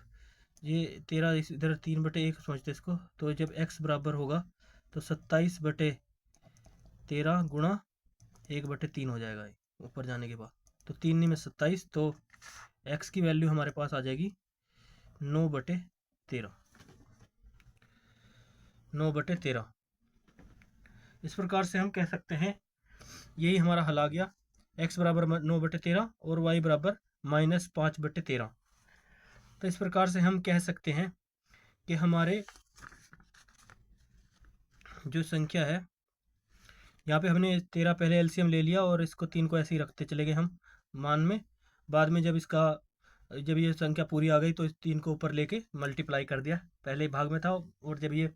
ये 13 इधर 3/1 समझते इसको, तो जब x बराबर होगा तो 27/13 गुणा 1/3 हो जाएगा ऊपर जाने के बाद, तो 3 में 27, तो x की वैल्यू हमारे पास आ जाएगी 9/13। 9/13 इस प्रकार से हम कह सकते हैं, यही हमारा हल आ गया, x बराबर 9/13 और y बराबर -5/13। तो इस प्रकार से हम कह सकते हैं कि हमारे जो संख्या है, यहाँ पे हमने 13 पहले एलसीएम ले लिया और इसको 3 को ऐसे ही रखते चले गए हम मान में। बाद में जब ये संख्या पूरी आ गई तो इस 3 को ऊपर लेके मल्टीप्लाई कर दिया, पहले भाग में था, और जब ये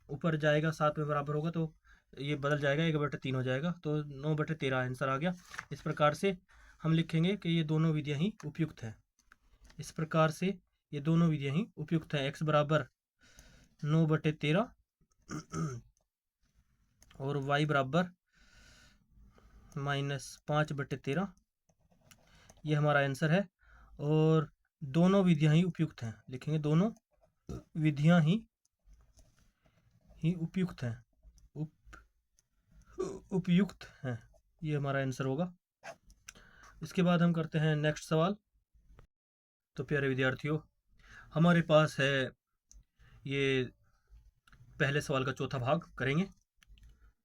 ऊपर जाएगा 7 में बराबर होगा तो ये बदल जाएगा, 1/3 हो जाएगा, तो 9/13 आंसर आ गया। इस प्रकार से हम लिखेंगे कि ये दोनों विधियाँ ही उपयुक्त हैं। इस प्रकार से ये दोनों विधियाँ ही उपयुक्त हैं। x बराबर 9/13 और y बराबर -5/13, ये हमारा आंसर है। और दोनों विधियां ही उपयुक्त हैं, लिखेंगे दोनों विधियां ही उपयुक्त हैं, उपयुक्त हैं, ये हमारा आंसर होगा। इसके बाद हम करते हैं नेक्स्ट सवाल। तो प्यारे विद्यार्थियों, हमारे पास है ये पहले सवाल का चौथा भाग करेंगे,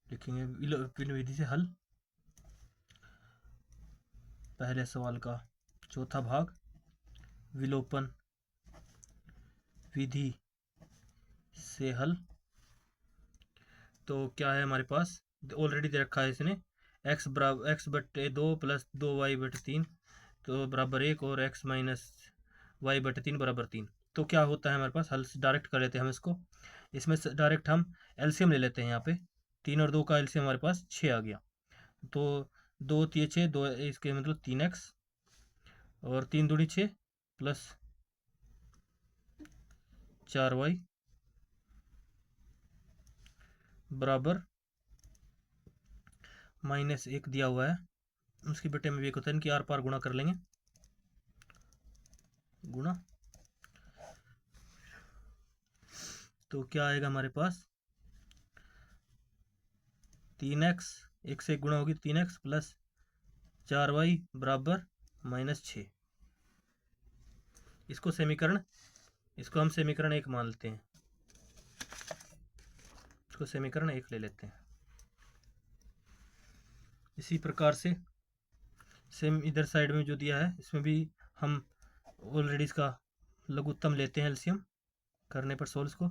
लिखेंगे विलोपन विधि से हल। पहले सवाल का चौथा भाग विलोपन विधि से हल। तो क्या है हमारे पास, ऑलरेडी दे रखा है इसने, x/2 प्लस 2y/3 तो बराबर 1 और x - y/3 बराबर 3। तो क्या होता है हमारे पास, हल डायरेक्ट कर लेते हैं हम इसको। इसमें से डायरेक्ट हम एलसीएम ले लेते हैं। यहाँ पे 3 और 2 का एलसीएम हमारे पास 6 आ गया। तो 2 3 6, 2 इसके मतलब 3x और 3 दूनी 6 प्लस 4y बराबर -1 दिया हुआ है। उसके बेटे में भी एक होता है, इनकी आर पार गुणा कर लेंगे, गुणा। तो क्या आएगा हमारे पास, 3x, 1 से गुणा होगी 3x प्लस 4y बराबर -6। इसको हम समीकरण 1 मान लेते हैं। इसको समीकरण 1 ले लेते हैं। इसी प्रकार से सेम इधर साइड में जो दिया है इसमें भी हम ऑलरेडी इसका लघुत्तम लेते हैं एलसीएम करने पर सोल्व को।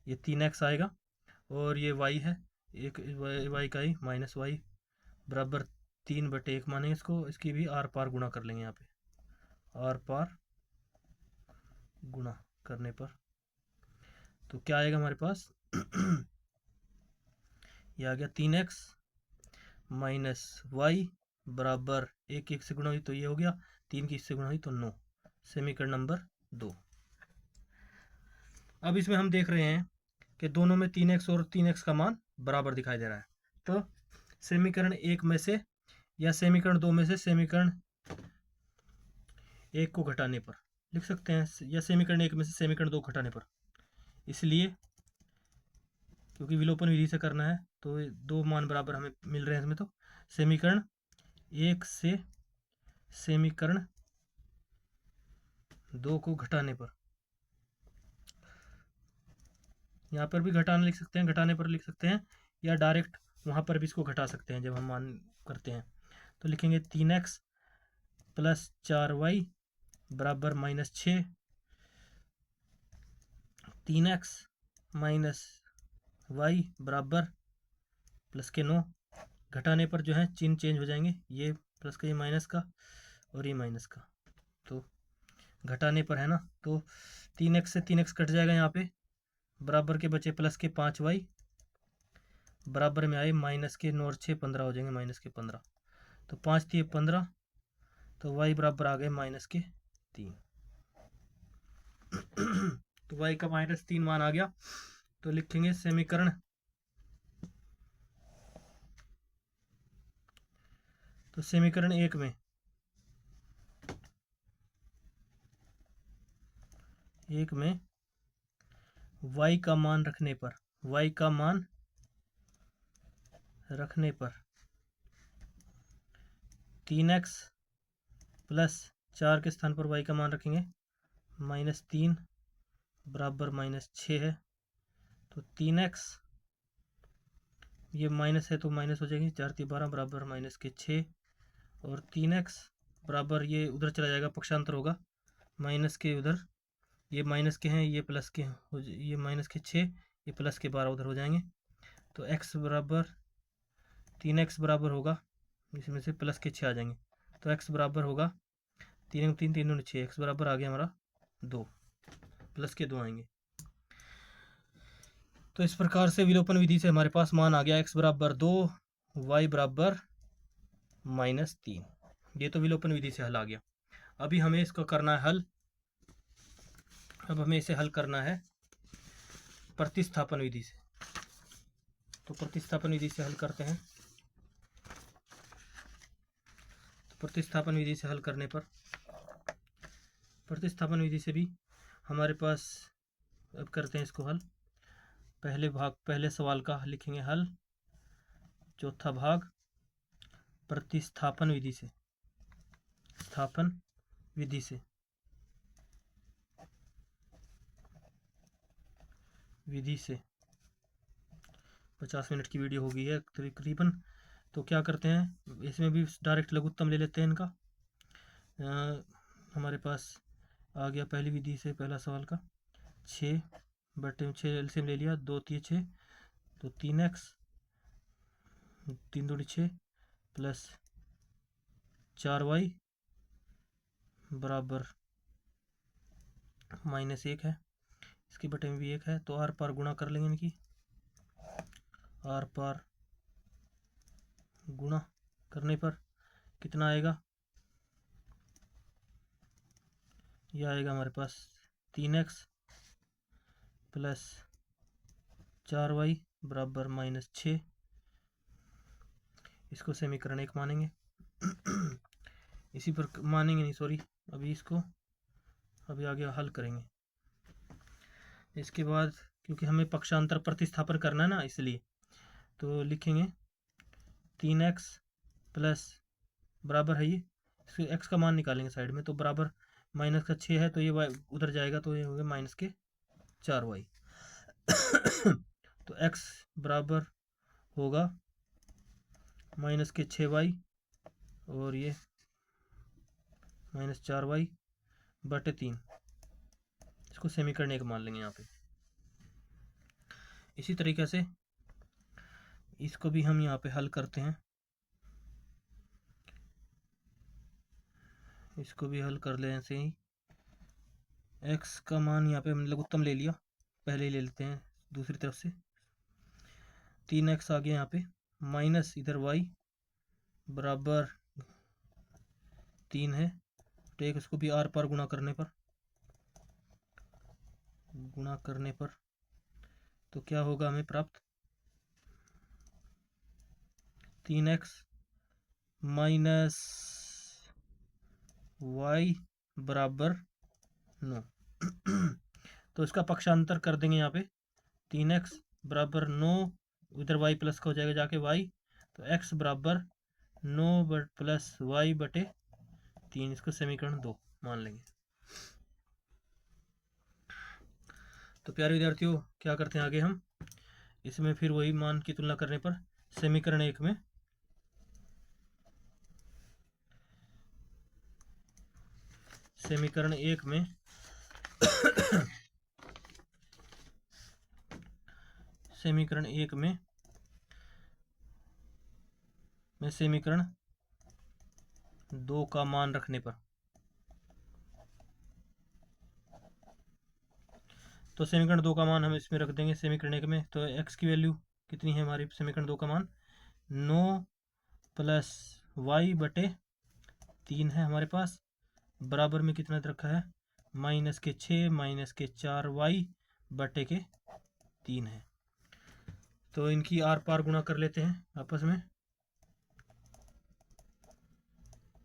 ये 3x आएगा और ये y है, एक y का ही -y बराबर 3/1 मानेंगे इसको। इसकी भी आर पार गुणा कर लेंगे। यहाँ पे आर पार गुणा करने पर तो क्या आएगा हमारे पास ये आ गया 3x -y बराबर 1 से गुणा हुई तो ये हो गया, 3 की इससे गुणा हुई तो 9। समीकरण नंबर 2। अब इसमें हम देख रहे हैं कि दोनों में 3x और 3x का मान बराबर दिखाई दे रहा है। तो समीकरण 1 में से या समीकरण 2 में से समीकरण 1 को घटाने पर लिख सकते हैं, या समीकरण 1 में से समीकरण 2 घटाने पर। इसलिए क्योंकि विलोपन विधि से करना है तो 2 मान बराबर हमें मिल रहे हैं इसमें। तो समीकरण 1 से समीकरण 2 को घटाने पर, यहाँ पर भी घटाना लिख सकते हैं, घटाने पर लिख सकते हैं, या डायरेक्ट वहाँ पर भी इसको घटा सकते हैं जब हम मान करते हैं। तो लिखेंगे 3x प्लस 4y बराबर -6, 3x माइनस y बराबर प्लस के 9। घटाने पर जो है चिन्ह चेंज हो जाएंगे, ये प्लस का, ये माइनस का और ये माइनस का। तो घटाने पर है ना, तो 3x से 3x कट जाएगा यहाँ पे, बराबर के बचे प्लस के 5y बराबर में आए माइनस के 9 और 6 15 हो जाएंगे, -15। तो 5 थी 15, तो y बराबर आ गए -3। तो y का -3 मान आ गया। तो लिखेंगे समीकरण तो समीकरण 1 में y का मान रखने पर, y का मान रखने पर 3x प्लस 4 के स्थान पर y का मान रखेंगे -3 बराबर -6 है। तो 3x, ये माइनस है तो माइनस हो जाएगी, 4 3 12 बराबर -6, और 3x बराबर ये उधर चला जाएगा, पक्षांतर होगा माइनस के उधर, ये माइनस के हैं, ये प्लस के, ये माइनस के 6, ये प्लस के 12 उधर हो जाएंगे। तो x बराबर 3x बराबर होगा, इसमें से प्लस के 6 आ जाएंगे, तो x बराबर होगा 3 3 3 6, x बराबर आ गया हमारा 2, प्लस के 2 आएंगे। तो इस प्रकार से विलोपन विधि से हमारे पास मान आ गया x बराबर 2, y बराबर -3। ये तो विलोपन विधि से हल आ गया। अभी हमें इसको करना है हल। अब हमें इसे हल करना है प्रतिस्थापन विधि से। तो प्रतिस्थापन विधि से हल करते हैं। तो प्रतिस्थापन विधि से हल करने पर, प्रतिस्थापन विधि से भी हमारे पास, अब करते हैं इसको हल। पहले सवाल का लिखेंगे हल, चौथा भाग प्रतिस्थापन विधि से, स्थापन विधि से, विधि से 50 मिनट की वीडियो हो गई है तकरीबन। तो क्या करते हैं, इसमें भी डायरेक्ट लघुत्तम ले लेते हैं इनका। हमारे पास आ गया पहली विधि से पहला सवाल का 6/6 एलसीएम ले लिया, 2 3 6, तो 3x 3 2 6 प्लस 4y बराबर -1 है, इसके बटे में भी 1 है, तो आर पार गुणा कर लेंगे इनकी। आर पार गुणा करने पर कितना आएगा, यह आएगा हमारे पास 3x प्लस 4y बराबर -6। इसको समीकरण 1 मानेंगे। इसी पर मानेंगे नहीं, सॉरी, अभी इसको अभी आगे हल करेंगे। इसके बाद क्योंकि हमें पक्षांतर प्रतिस्थापन करना है ना, इसलिए तो लिखेंगे 3x प्लस बराबर है, ये इसके x का मान निकालेंगे साइड में, तो बराबर -6 है, तो ये y उधर जाएगा, तो ये हो गया -4y। तो x बराबर होगा -6y और ये -4y बटे 3। इसको समीकरण 1 मान लेंगे यहाँ पे। इसी तरीके से इसको भी हम यहाँ पे हल करते हैं। इसको भी हल कर ले ऐसे ही। x का मान यहाँ पे हमने लघुत्तम ले लिया, पहले ही ले लेते हैं दूसरी तरफ से। 3x आ गया यहाँ पे, माइनस इधर y बराबर 3 है, तो एक इसको भी आर पार गुणा करने पर तो क्या होगा हमें प्राप्त, 3x माइनस y बराबर 9। तो इसका पक्षांतर कर देंगे यहाँ पे, 3x बराबर 9, इधर y प्लस का हो जाएगा जाके y, तो x बराबर 9 प्लस y बटे 3। इसको समीकरण 2 मान लेंगे। तो प्यारे विद्यार्थियों, क्या करते हैं आगे हम इसमें फिर वही मान की तुलना करने पर समीकरण 1 में समीकरण 1 में समीकरण 1 में समीकरण 2 का मान रखने पर, तो समीकरण 2 का मान हम इसमें रख देंगे समीकरण 1 में। तो x की वैल्यू कितनी है हमारी, समीकरण 2 का मान 9 प्लस y बटे 3 है हमारे पास, बराबर में कितना रखा है, -6 -4y बटे के 3 है। तो इनकी आर पार गुणा कर लेते हैं आपस में।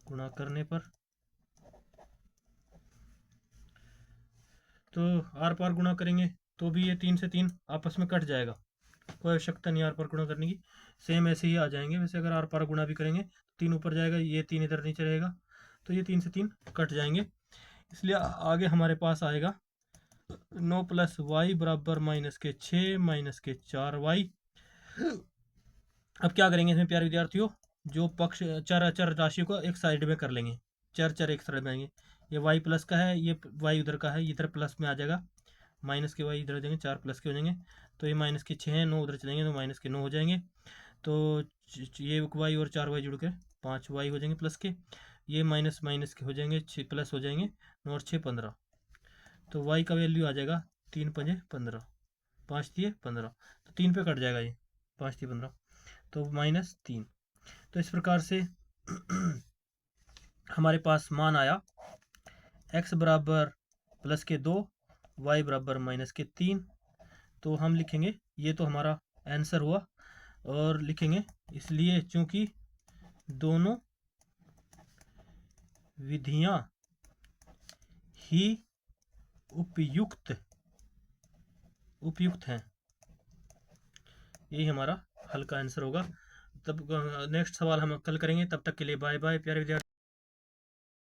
गुणा करने पर तो आर पार गुणा करेंगे तो भी ये 3 से 3 आपस में कट जाएगा, कोई आवश्यकता नहीं आर पार गुणा करने की, सेम ऐसे ही आ जाएंगे। वैसे अगर आर पार गुणा भी करेंगे तो 3 ऊपर जाएगा, ये 3 इधर नीचे रहेगा, तो ये 3 से 3 कट जाएंगे। इसलिए आगे हमारे पास आएगा 9 प्लस वाई बराबर -6 -4y। अब क्या करेंगे इसमें प्यारे विद्यार्थियों, जो पक्ष चर राशि को एक साइड में कर लेंगे, चर एक साइड में आएंगे। ये y प्लस का है, ये y उधर का है, इधर प्लस में आ जाएगा, माइनस के y इधर हो जाएंगे, 4 प्लस के हो जाएंगे, तो ये -6 है, 9 उधर चलेंगे तो -9 हो जाएंगे। तो ये y और 4y जुड़ के 5y हो जाएंगे प्लस के, ये माइनस के हो जाएंगे, 6 प्लस हो जाएंगे, 9 और 6 15। तो y का वैल्यू आ जाएगा 3 × 5 15, 5 × 15, तो 3 पे कट जाएगा ये, 5 × 15 तो -3। तो इस प्रकार से हमारे पास मान आया x बराबर +2, y बराबर -3। तो हम लिखेंगे, ये तो हमारा आंसर हुआ, और लिखेंगे इसलिए चूंकि दोनों विधियां ही उपयुक्त हैं, यही हमारा हल का आंसर होगा। तब नेक्स्ट सवाल हम कल करेंगे, तब तक के लिए बाय बाय प्यारे विद्यार्थी।